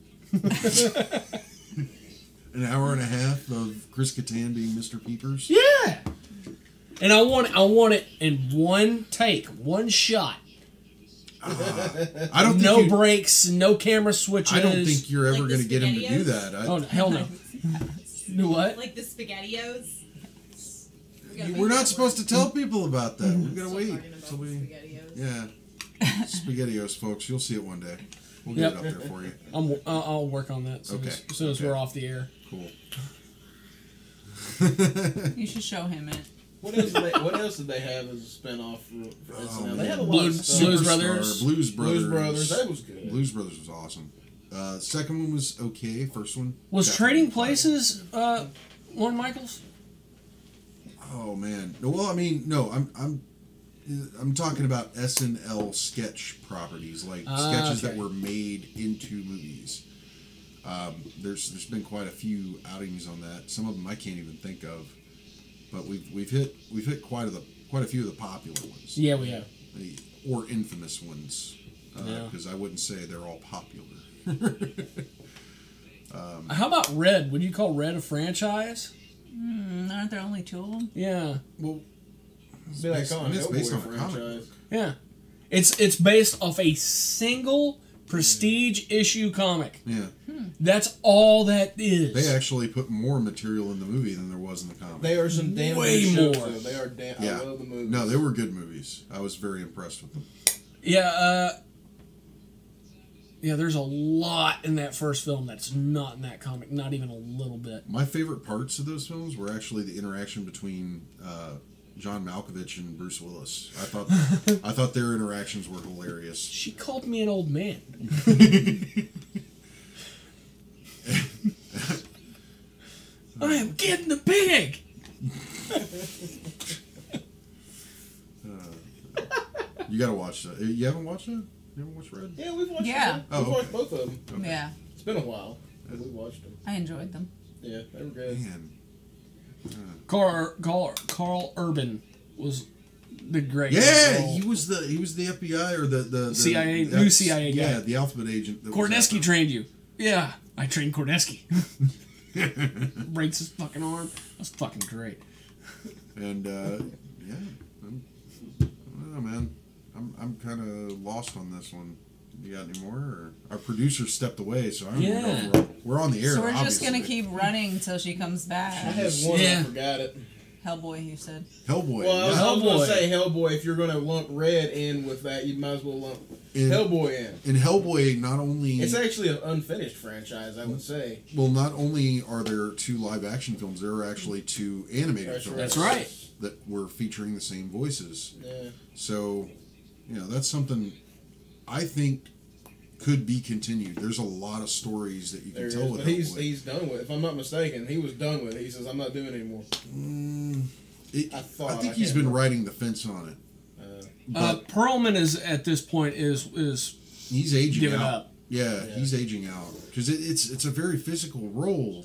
An hour and a half of Chris Kattan being Mr. Peepers? Yeah. And I want it in one take, one shot. I don't think no breaks, no camera switches. I don't think you're ever Like going the to get him to do SpaghettiOs? that. Oh, hell no. Do what? Like the SpaghettiOs. We're not supposed to tell people about that. We've got to Still wait talking about till we. SpaghettiOs. Yeah. SpaghettiOs, folks. You'll see it one day. We'll get it up there for you. I'll work on that as soon as we're off the air. Cool. You should show him it. What else did they have as a spinoff for SNL? They had a lot Blues of stuff. Brothers. Blues Brothers. That was good. Blues Brothers was awesome. Second one was okay. First one Was definitely Trading fire. Places Lorne Michaels? Oh man. Well, I mean, no. I'm talking about SNL sketch properties, like sketches that were made into movies. There's been quite a few outings on that. Some of them I can't even think of, but we've hit quite a few of the popular ones. Yeah, we have. Or infamous ones, because I wouldn't say they're all popular. How about Red? Would you call Red a franchise? Aren't there only two of them? Yeah. Well, It's based on it's based on a comic franchise. book. Yeah. It's based off a single prestige issue comic. Yeah. That's all that is. They actually put more material in the movie than there was in the comic. They are some damn Way good shows, more. though. They are damn. Yeah. I love the movies. No, they were good movies. I was very impressed with them. Yeah, there's a lot in that first film that's not in that comic, not even a little bit. My favorite parts of those films were actually the interaction between John Malkovich and Bruce Willis. I thought their interactions were hilarious. She called me an old man. I am getting the pig. You gotta watch that. You haven't watched it? You haven't watched Red? Yeah, we've watched Yeah. them. Oh, We've okay. watched both of them. Okay. Yeah, It's been a while. But we watched them. I enjoyed them. Yeah, they were good. Man. Carl Urban was the great. Yeah, role. he was the FBI or the CIA new CIA guy. Yeah, the alphabet agent. That was Korneski after. trained you. Yeah, I trained Korneski. Breaks his fucking arm. That's fucking great. And yeah, I don't know, man. I'm kind of lost on this one. You got any more? Or our producer stepped away, so I don't know if we're on the air. So we're just gonna obviously. keep running until she comes I back. had one, Yeah. I forgot it. Hellboy, you said. Hellboy. Well, I was yeah. going Hellboy. to say Hellboy. If you're going to lump Red in with that, you might as well lump In- Hellboy in. In Hellboy, not only It's actually an unfinished franchise, I would say. well, not only are there 2 live action films, there are actually 2 animated films. That's right. That were featuring the same voices. Yeah. So, that's something I think could be continued. There's a lot of stories that you can There tell is, with but he's Hellboy. done with it. If I'm not mistaken, he was done with it. He says, I'm not doing it anymore. I think he's been riding the fence on it. But Perlman is at this point is he's aging giving out. up. Yeah, he's aging out because it's a very physical role.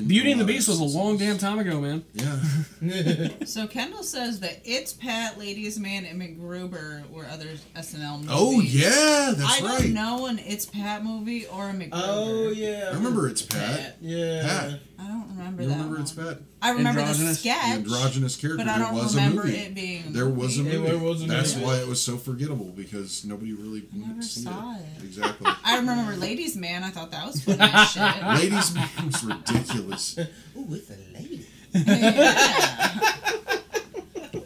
Beauty and the Beast was a long damn time ago, man. Yeah. So Kendall says that It's Pat, Ladies Man, and MacGruber were other SNL movies. Oh yeah, that's I right. don't know an It's Pat movie or a MacGruber. Oh, yeah. I remember It's Pat. Yeah. Pat. I don't remember You that remember one. It's Pat? I remember the Androgynous? sketch. The androgynous character. But I There don't was remember a movie. it being a There was a movie. movie. There was a That's movie. why it was so forgettable because nobody really Never seen saw it. it. Exactly. I remember Ladies Man. I thought that was funny as shit. Ladies Man was ridiculous. Ooh, with a lady. Yeah.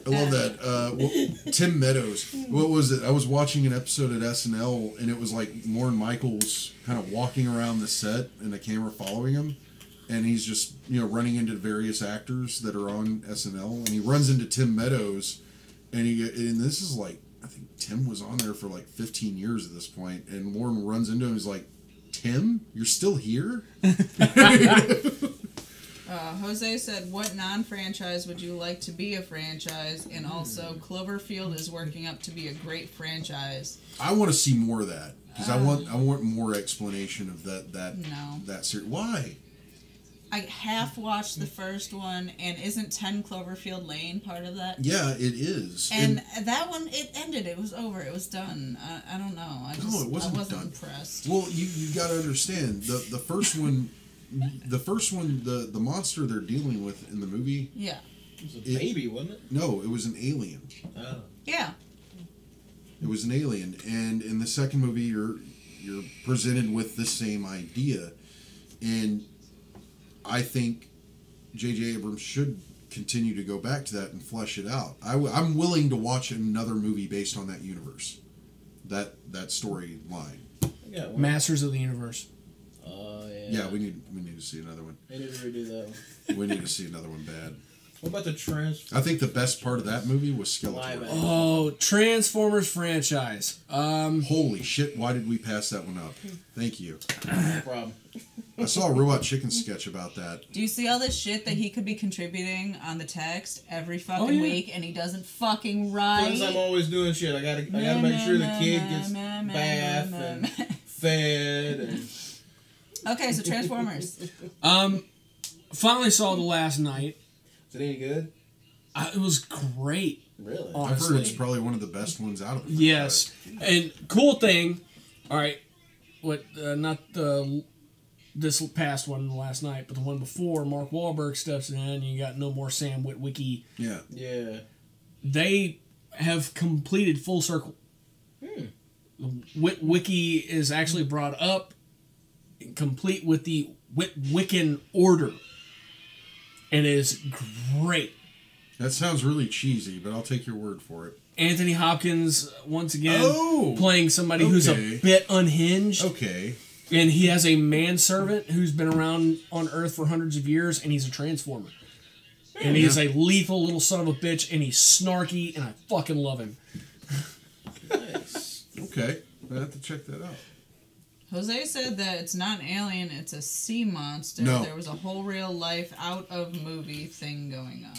I love that. Tim Meadows. What was it? I was watching an episode at SNL, and it was like Lorne Michaels kind of walking around the set, and the camera following him, and he's just running into various actors that are on SNL, and he runs into Tim Meadows, and this is like, I think Tim was on there for like 15 years at this point, and Lorne runs into him. He's like, "Tim, you're still here?" Jose said, "What non-franchise would you like to be a franchise?" And also, Cloverfield is working up to be a great franchise. I want to see more of that because I want more explanation of that series. Why? I half watched the first one, and isn't 10 Cloverfield Lane part of that? Yeah, it is. And that one, it ended. It was over. It was done. I don't know. I wasn't impressed. Well, you got to understand the first one. The first one, the monster they're dealing with in the movie. Yeah. It was a baby, wasn't it? No, it was an alien. Oh. Yeah. It was an alien, and in the second movie, you're presented with the same idea, and I think J.J. Abrams should continue to go back to that and flesh it out. I'm willing to watch another movie based on that universe, that storyline. Yeah, Masters of the Universe. Oh yeah. Yeah, we need to see another one. They need to redo that one. We need to see another one bad. What about the Transformers? I think the best part of that movie was Skeletor. Oh, Transformers franchise. Holy shit! Why did we pass that one up? Thank you. No problem. I saw a Robot Chicken sketch about that. Do you see all this shit that he could be contributing on the text every fucking week, and he doesn't fucking write? Because I'm always doing shit. I gotta make sure the kid gets bath and fed and. Okay, so Transformers. Finally saw the last night. Is it any good? It was great. Really? Honestly. I've heard it's probably one of the best ones out of the Yes, and cool thing. All right, not this past one last night, but the one before. Mark Wahlberg steps in, and you got no more Sam Witwicky. Yeah. Yeah. They have completed full circle. Witwicky is actually brought up, complete with the Wiccan order, and is great. That sounds really cheesy, but I'll take your word for it. Anthony Hopkins, once again, playing somebody who's a bit unhinged. Okay. And he has a manservant who's been around on Earth for hundreds of years, and he's a Transformer. And he is a lethal little son of a bitch, and he's snarky, and I fucking love him. Nice. Okay. I have to check that out. Jose said that it's not an alien, it's a sea monster. No. There was a whole real life out of movie thing going on.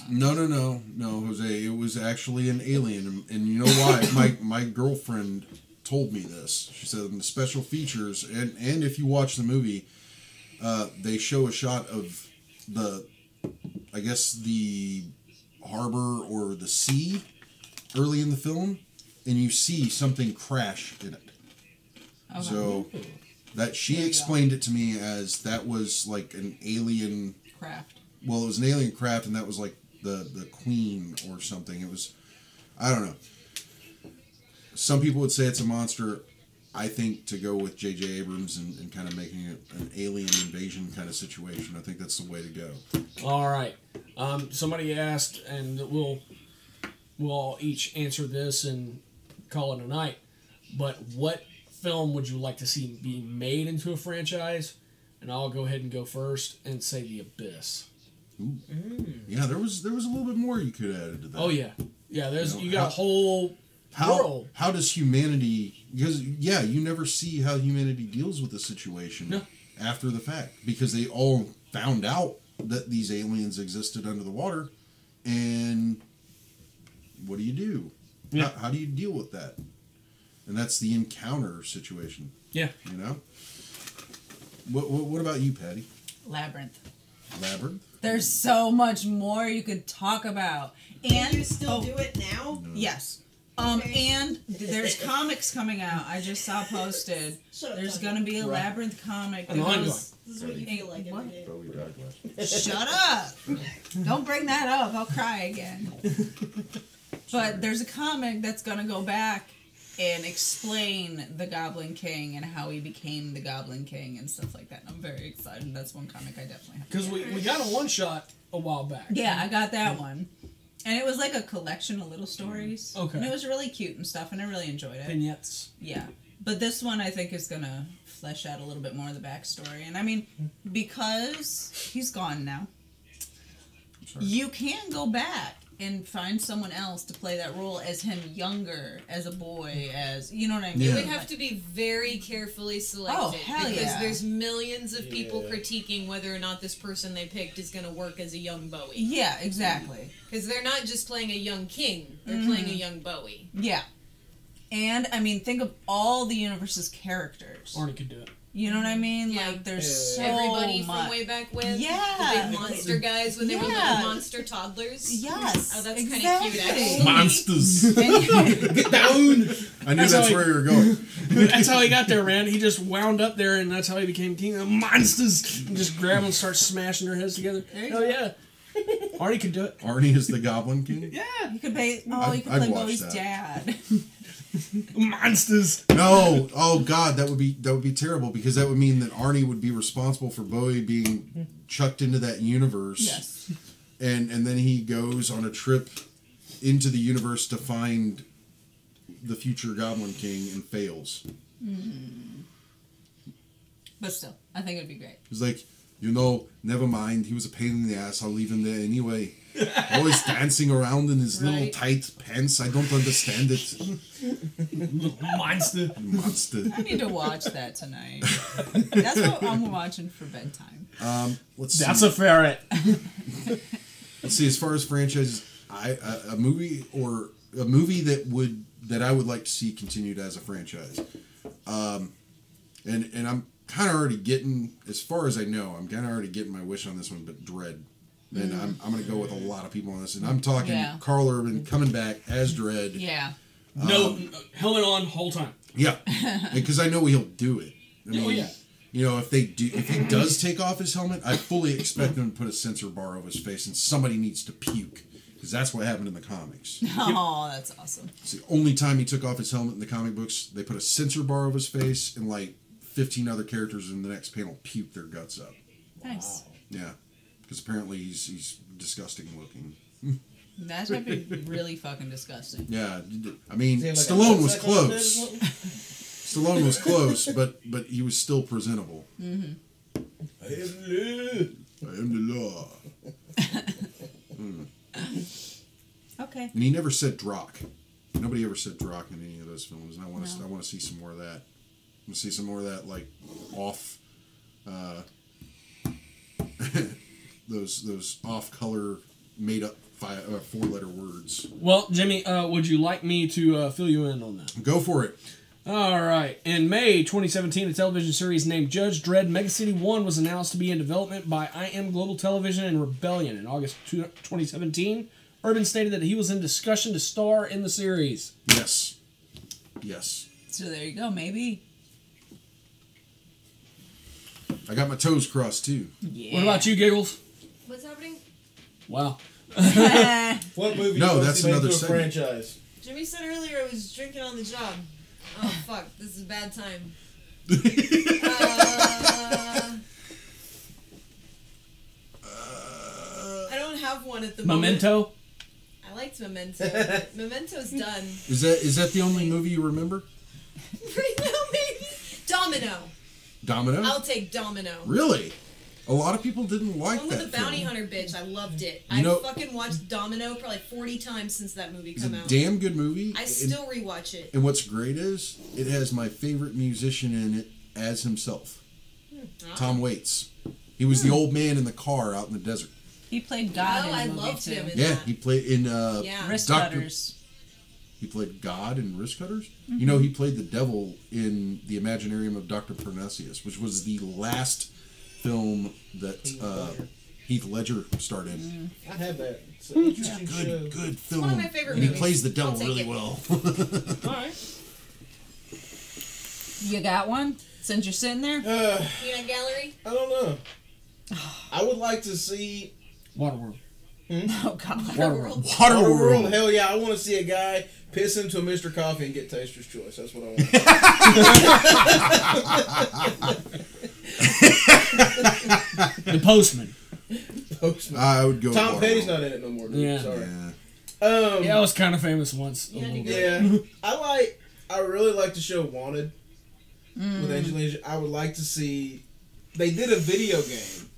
No, Jose. It was actually an alien, and you know why? my girlfriend told me this. She said in the special features, and if you watch the movie, they show a shot of the harbor or the sea early in the film, and you see something crash in it. Okay. So that she explained it to me as that was like an alien craft. Well, it was an alien craft, and that was like the queen or something. It was, I don't know. Some people would say it's a monster. I think to go with J.J. Abrams and kind of making it an alien invasion kind of situation, I think that's the way to go. All right. Somebody asked, and we'll all each answer this and call it a night. But what film would you like to see be made into a franchise? And I'll go ahead and go first and say The Abyss. Ooh. Yeah, there was a little bit more you could add to that. Oh yeah, there's you got a whole world. How does humanity? Because you never see how humanity deals with the situation after the fact, because they all found out that these aliens existed under the water, and what do you do? Yeah. How do you deal with that? And that's the encounter situation. Yeah. You know? What about you, Patty? Labyrinth. There's so much more you could talk about. And you still do it now? No. Yes. Okay. And there's comics coming out. I just saw posted. There's gonna be a Labyrinth comic. This is what you feel like what? every day. Shut up! Don't bring that up. I'll cry again. But there's a comic that's gonna go back and explain the Goblin King and how he became the Goblin King and stuff like that. And I'm very excited. That's one comic I definitely have. Because we got a one-shot a while back. Yeah, I got that one. And it was like a collection of little stories. Okay. And it was really cute and stuff, and I really enjoyed it. Vignettes. Yeah. But this one, I think, is going to flesh out a little bit more of the backstory. And I mean, because he's gone now, you can go back and find someone else to play that role as him younger, as a boy, as, you know what I mean? Yeah. It would have to be very carefully selected. Oh, hell because yeah. there's millions of people critiquing whether or not this person they picked is going to work as a young Bowie. Yeah, exactly. Because they're not just playing a young king, they're playing a young Bowie. Yeah. And, I mean, think of all the universe's characters. Arnie could do it. You know what I mean? Yeah. Like, there's so Everybody much. from way back when. Yeah. The big monster guys when they were little monster toddlers. Yes. Oh, that's exactly. kind of cute, actually. Monsters. Get down! I knew that's where you were going. That's how he got there, man. He just wound up there, and that's how he became king of monsters. And just grab them and start smashing their heads together. Hell yeah. Arnie could do it. Arnie is the Goblin King? Yeah. You could play, I'd you could play watch Bowie's that. dad. Monsters. No. Oh God, that would be terrible because that would mean that Arnie would be responsible for Bowie being chucked into that universe. Yes. And then he goes on a trip into the universe to find the future Goblin King and fails. But still, I think it'd be great. He's like, never mind. He was a pain in the ass. I'll leave him there anyway. Always dancing around in his little tight pants. I don't understand it. Monster. Monster. I need to watch that tonight. That's what I'm watching for bedtime. Let's see. That's a ferret. Let's see. As far as franchises, a movie that I would like to see continued as a franchise, and I'm kind of already getting, as far as I know, I'm kind of already getting my wish on this one. But Dredd, and I'm going to go with a lot of people on this, and I'm talking Carl Urban coming back as Dredd. Yeah. No, helmet on whole time. Yeah, because I know he'll do it. I mean, if he does take off his helmet, I fully expect him to put a sensor bar over his face, and somebody needs to puke. Because that's what happened in the comics. Oh, that's awesome. It's the only time he took off his helmet in the comic books. They put a sensor bar over his face, and like 15 other characters in the next panel puked their guts up. Nice. Yeah, because apparently he's disgusting looking. That would be really fucking disgusting. Yeah, I mean, Like Stallone was a butt close. suck on the Stallone was close, but he was still presentable. I am the law. Okay. And he never said Drock. Nobody ever said Drock in any of those films, and I want to see some more of that. I want to see some more of that, like off, those off-color, made-up 4-letter words. Well, Jimmy, would you like me to fill you in on that? Go for it. All right. In May 2017, a television series named Judge Dredd Mega City 1 was announced to be in development by IM Global Television and Rebellion. In August 2017, Urban stated that he was in discussion to star in the series. Yes. So there you go, maybe. I got my toes crossed, too. Yeah. What about you, Giggles? What's happening? Wow. What movie? No, you want that's to see made another into a segment. franchise. Jimmy said earlier I was drinking on the job. Oh, fuck. This is a bad time. I don't have one at the moment. Memento? I liked Memento. But Memento's done. Is that the only movie you remember? Right now, maybe. Domino. Domino? I'll take Domino. Really? A lot of people didn't like One that with the bounty film. hunter bitch. I loved it. You know- I fucking watched Domino probably 40 times since that movie It's come a out. damn good movie. I still rewatch it. And what's great is it has my favorite musician in it as himself, Tom Waits. He was the old man in the car out in the desert. He played God Oh, in the I movie loved too. him in Yeah, that. he played in Yeah. Wrist Doctor- cutters. He played God in Wrist Cutters. You know, he played the devil in the Imaginarium of Dr. Parnassus, which was the last film that Heath Ledger starred in. I have that. It's an interesting show. Good film. one of my favorite and he movies. plays the devil I'll take really it. well. Alright. You got one? Since you're sitting there? Peanut Gallery? I don't know. I would like to see Waterworld. Oh, God. Waterworld. Waterworld. Hell yeah, I want to see a guy piss into a Mr. Coffee and get Taster's Choice. That's what I want. The Postman. Postman. I would go. Tom Waterworld. Petty's not in it no more, dude. Yeah. Sorry. Yeah. Yeah, I was kind of famous once. A little bit. Yeah, I really like the show Wanted with Angelina Jolie. I would like to see. They did a video game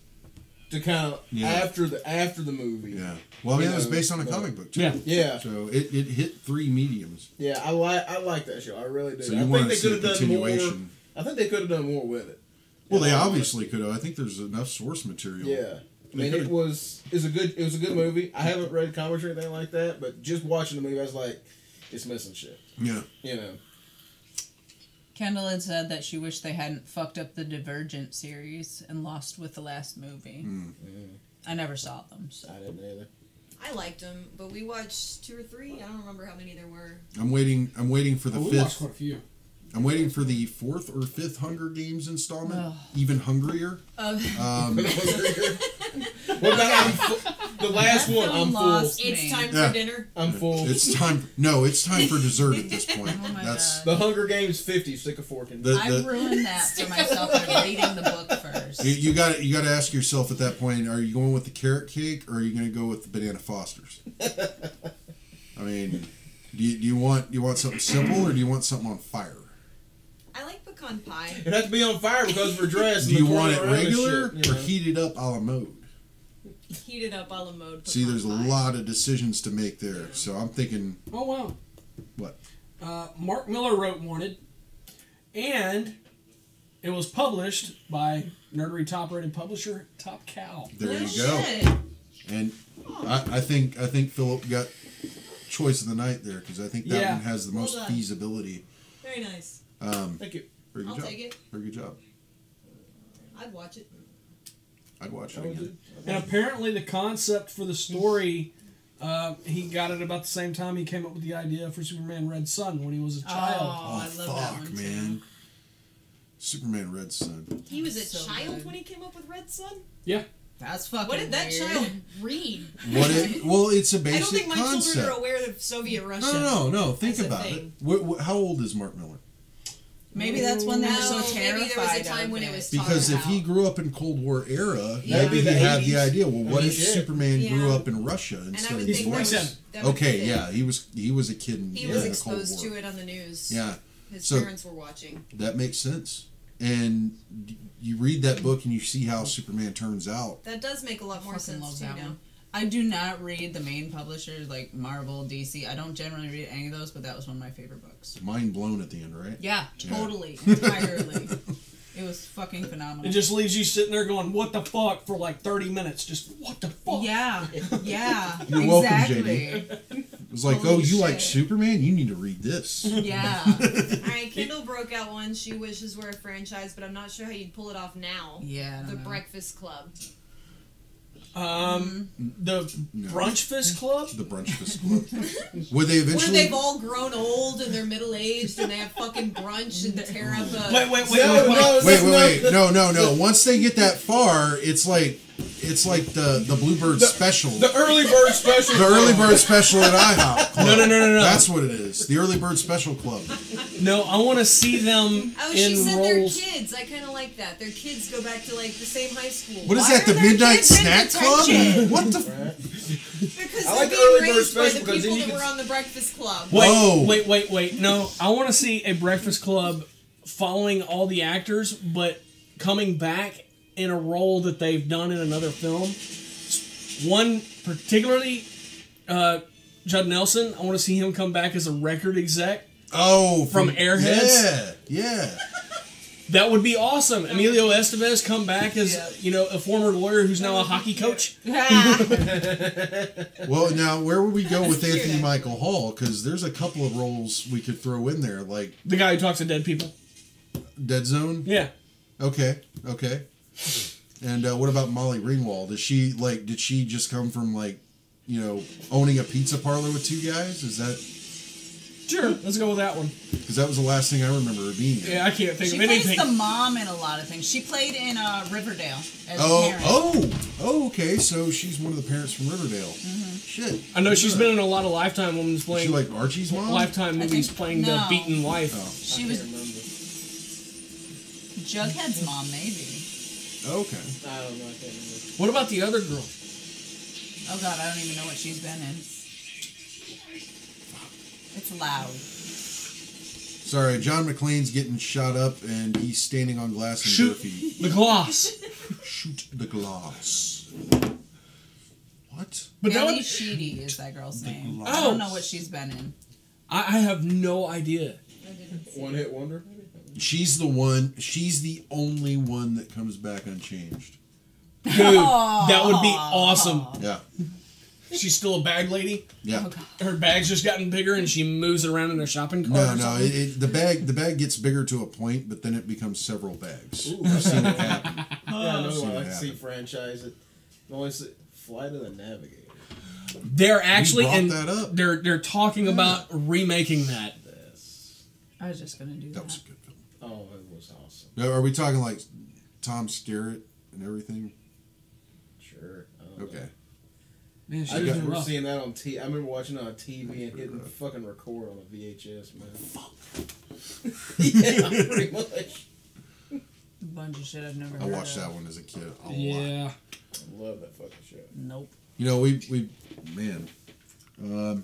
to kind of after the movie. Yeah. Well, I mean, it was based on a comic book too. Yeah. Yeah. So it hit 3 mediums. Yeah, I like that show. I really do. So you want to see a continuation? More. I think they could have done more with it. Well, they obviously could have. I think there's enough source material. Yeah. I mean, it was a good movie. I haven't read comics or anything like that, but just watching the movie, I was like, it's missing shit. Yeah. You know. Kendall had said that she wished they hadn't fucked up the Divergent series and lost with the last movie. I never saw them. So. I didn't either. I liked them, but we watched 2 or 3. I don't remember how many there were. I'm waiting for the We watched fifth. quite a few. I'm waiting for the 4th or 5th Hunger Games installment. Even hungrier. What about the last one? I'm full. It's time for dinner. I'm full. It's time. No, it's time for dessert at this point. Oh my That's God. The Hunger Games 50. Stick a fork in. I ruined that for myself by reading the book first. you got to ask yourself at that point: are you going with the carrot cake or are you going to go with the banana Fosters? I mean, do you want something simple or do you want something on fire? I like pecan pie. It has to be on fire because we're dressed. Do you want it regular or heated up a la mode? Heated up a la mode. See, there's a pie. lot of decisions to make there. So I'm thinking. Oh wow. What? Mark Miller wrote Wanted, and it was published by nerdery top-rated publisher Top Cow. There you go. And I think Philip got choice of the night there because I think that one has the most feasibility. Very nice. Thank you. Very good I'll job. take it. Very good job. I'd watch it. I'd watch it again. And apparently the concept for the story, he got it about the same time he came up with the idea for Superman Red Sun when he was a child. Oh, I love that one man. Superman Red Sun. He was a So child good. when he came up with Red Sun? Yeah. That's fucking What did that weird. child read? Well, it's a I basic don't think my concept. children are aware of Soviet Russia. No. Think as a about thing. it. How old is Mark Miller? Maybe that's when they were so No, terrified maybe there was a time of when it it. was Because if talked he about. grew up in Cold War era, Yeah. maybe he the had 80s. the idea. Well, what if shit. Superman grew Yeah. up in Russia And I instead would of He's think that would, 47. that would Okay, fit. yeah, he was a kid in, He the was Cold exposed War. to it on the news. Yeah, His So- parents were watching. that makes sense. And you read that book and you see how Superman turns out. That does make a lot more Fucking sense love too that now. one. I do not read the main publishers like Marvel, DC. I don't generally read any of those, but that was one of my favorite books. Mind blown at the end, right? Yeah, totally, entirely. It was fucking phenomenal. It just leaves you sitting there going, what the fuck, for like 30 minutes. Just, what the fuck? Yeah, You're welcome, exactly. It was like, Holy oh, you like shit. Superman? You need to read this. Yeah. Alright, Kendall broke out one. She wishes were a franchise, but I'm not sure how you'd pull it off now. Yeah. I The don't know. Breakfast Club. The Brunch Fist Club? The Brunch Fist Club. Would they Where eventually? they've all grown old and they're middle aged and they have fucking brunch and tear up a. Wait. Wait. No. Once they get that far, it's like the Bluebird special. The early bird special. The early bird special at IHOP. Club. No. That's what it is. The early bird special club. No, I want to see them Oh, she in said they're roles. kids. I kind of like that. Their kids go back to like the same high school. What is Why that? are The their Midnight kids in Snack Club? detention? What the? Because I they're like the being early bird raised by special the because then people you that can- were on the Breakfast Club. Whoa. Wait. No, I want to see a Breakfast Club following all the actors, but coming back in a role that they've done in another film. One particularly, Judd Nelson. I want to see him come back as a record exec. Oh, From Airheads? Yeah. That would be awesome. Emilio Estevez come back as a former lawyer who's now a hockey coach. Well, now where would we go with Let's hear Anthony that. Michael Hall? Because there's a couple of roles we could throw in there, like The guy who talks to dead people. Dead Zone. Yeah. Okay. And what about Molly Ringwald? Did she just come from owning a pizza parlor with two guys? Is that Sure. Let's go with that one. because that was the last thing I remember her being in? Yeah, I can't think She of plays anything. the mom in a lot of things. She played in Riverdale as a parent. Okay. So she's one of the parents from Riverdale. Shit. I know she's been in a lot of Lifetime women's Is she playing like Archie's mom? Lifetime movies think- playing the no. beaten wife. She was Jughead's mom, maybe. Okay. I don't know. I can't remember. What about the other girl? Oh God, I don't even know what she's been in. It's loud. Sorry, John McClane's getting shot up and he's standing on glass and Shoot bare feet. the glass. Shoot the glass. What? But that Ellie would, Sheedy is that girl's name. glass. I don't know what she's been in. I have no idea. One hit wonder. She's the one. She's the only one that comes back unchanged. Dude, that would be awesome. Yeah. She's still a bag lady. Yeah. Her bag's just gotten bigger, and she moves it around in her shopping cart. No, or no. something. The bag gets bigger to a point, but then it becomes several bags. I've seen it happen. Yeah, another seen one I it like to see happen. franchise it. Flight of the Navigator. They're actually brought that up. They're talking about remaking that. I was just gonna do that. That was a good film. Oh, it was awesome. Now, are we talking like Tom Skerritt and everything? Sure. I don't know. Okay. Man, I she's just been remember rough. seeing that on TV. I remember watching it on TV and hitting fucking record on a VHS, man. Fuck. Yeah, pretty much. A bunch of shit I've never I heard watched of. that one as a kid a lot. Yeah. I love that fucking show. Nope. You know, we man, you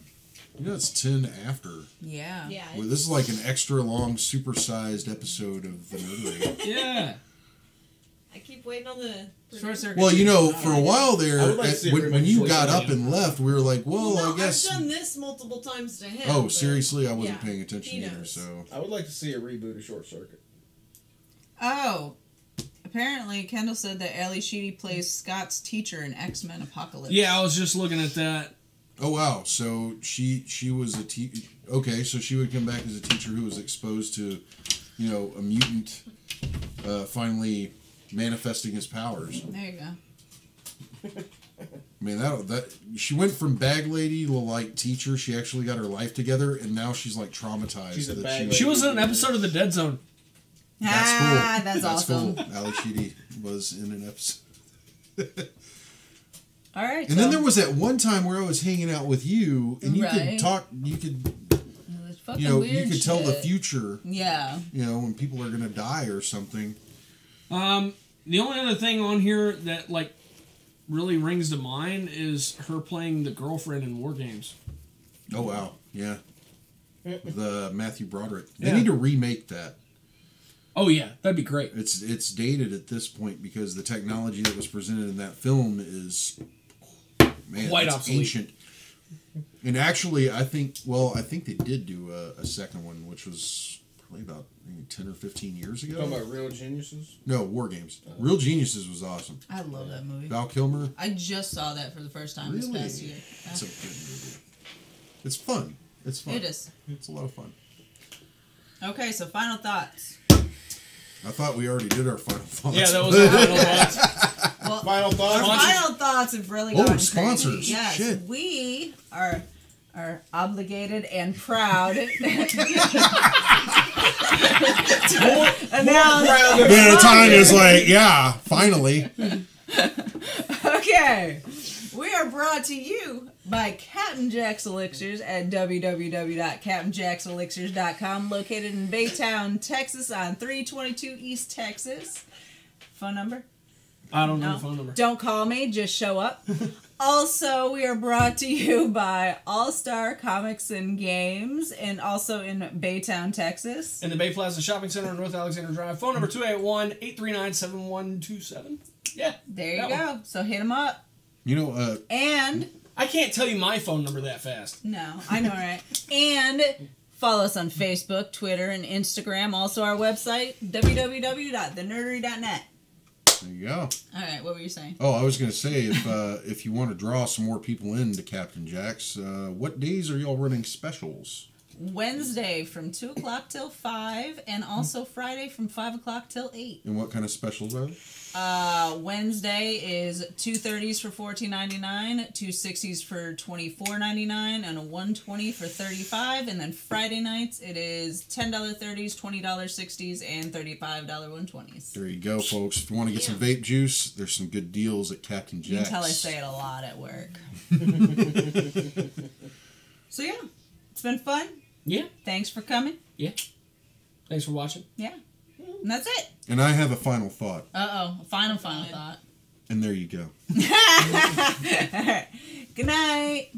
know, it's 10 after. Yeah. Yeah. Well, this is like an extra long, supersized episode of the Nerdery. Yeah. I keep waiting on the. Short Circuit. Well, you know, for a while there, I would like to see a when remake you of got Short up and left, we were like, well, No, I guess. I've done this multiple times to him. Oh, but- seriously, I wasn't yeah, paying attention he either. knows. So I would like to see a reboot of Short Circuit. Oh. Apparently, Kendall said that Ellie Sheedy plays Scott's teacher in X-Men Apocalypse. Yeah, I was just looking at that. oh wow, so she was a okay, so she would come back as a teacher who was exposed to, you know, a mutant, finally manifesting his powers. There you go. I mean that she went from bag lady to like teacher. She actually got her life together, and now she's like traumatized. She's a that bag she, lady. She was in an episode of The Dead Zone. That's cool. Ah, that's awesome. Cool. Ali Sheedy was in an episode. All right. And then there was that one time where I was hanging out with you, and you Right. could talk. You could, fucking you know, weird you could tell the shit. future. Yeah. You know, when people are gonna die or something. The only other thing on here that like really rings to mind is her playing the girlfriend in War Games. Oh wow, yeah. The Matthew Broderick. They Yeah. need to remake that. Oh yeah, that'd be great. It's dated at this point because the technology that was presented in that film is Quite it's obsolete. ancient. And actually, I think they did do a second one, which was probably about maybe 10 or 15 years ago. Talking about Real Geniuses? No, War Games. Real Geniuses was awesome. I love that movie. Val Kilmer. I just saw that for the first time this Really? past year. It's a good movie. It's fun. It's fun. It is. It's a lot of fun. Okay, so final thoughts. I thought we already did our final thoughts. Yeah, that was our final thoughts. Well, Final our thoughts? final thoughts have really Oh, gone sponsors. crazy. Yes, Shit. we are obligated and proud to announce. Man, Tanya is like, yeah, finally. Okay, we are brought to you by Captain Jack's Elixirs at www.captainjackselixirs.com, located in Baytown, Texas, on 322 East Texas. Phone number? I don't know No. the phone number. Don't call me, just show up. Also, we are brought to you by All Star Comics and Games, and also in Baytown, Texas. In the Bay Plaza Shopping Center on North Alexander Drive. Phone number 281-839-7127. Yeah. There you that go. one. So hit them up. You know, And, I can't tell you my phone number that fast. no, I know, right? And follow us on Facebook, Twitter, and Instagram. Also, our website, www.thenerdery.net. there you go. All right, what were you saying? Oh, I was going to say, if you want to draw some more people into Captain Jack's, what days are y'all running specials? Wednesday from 2 o'clock till 5, and also Friday from 5 o'clock till 8. And what kind of specials are they? Wednesday is 230s for $14.99, 260s for $24.99, and a 120 for $35. And then Friday nights it is $10 30s, $20 60s, and $35 120s. There you go, folks. If you want to get some vape juice, there's some good deals at Captain You Jack's. can tell I say it a lot at work. So yeah, it's been fun. Yeah. Thanks for coming. Yeah. Thanks for watching. Yeah, and that's it. And I have a final thought. Final thought. And there you go. All right. Good night.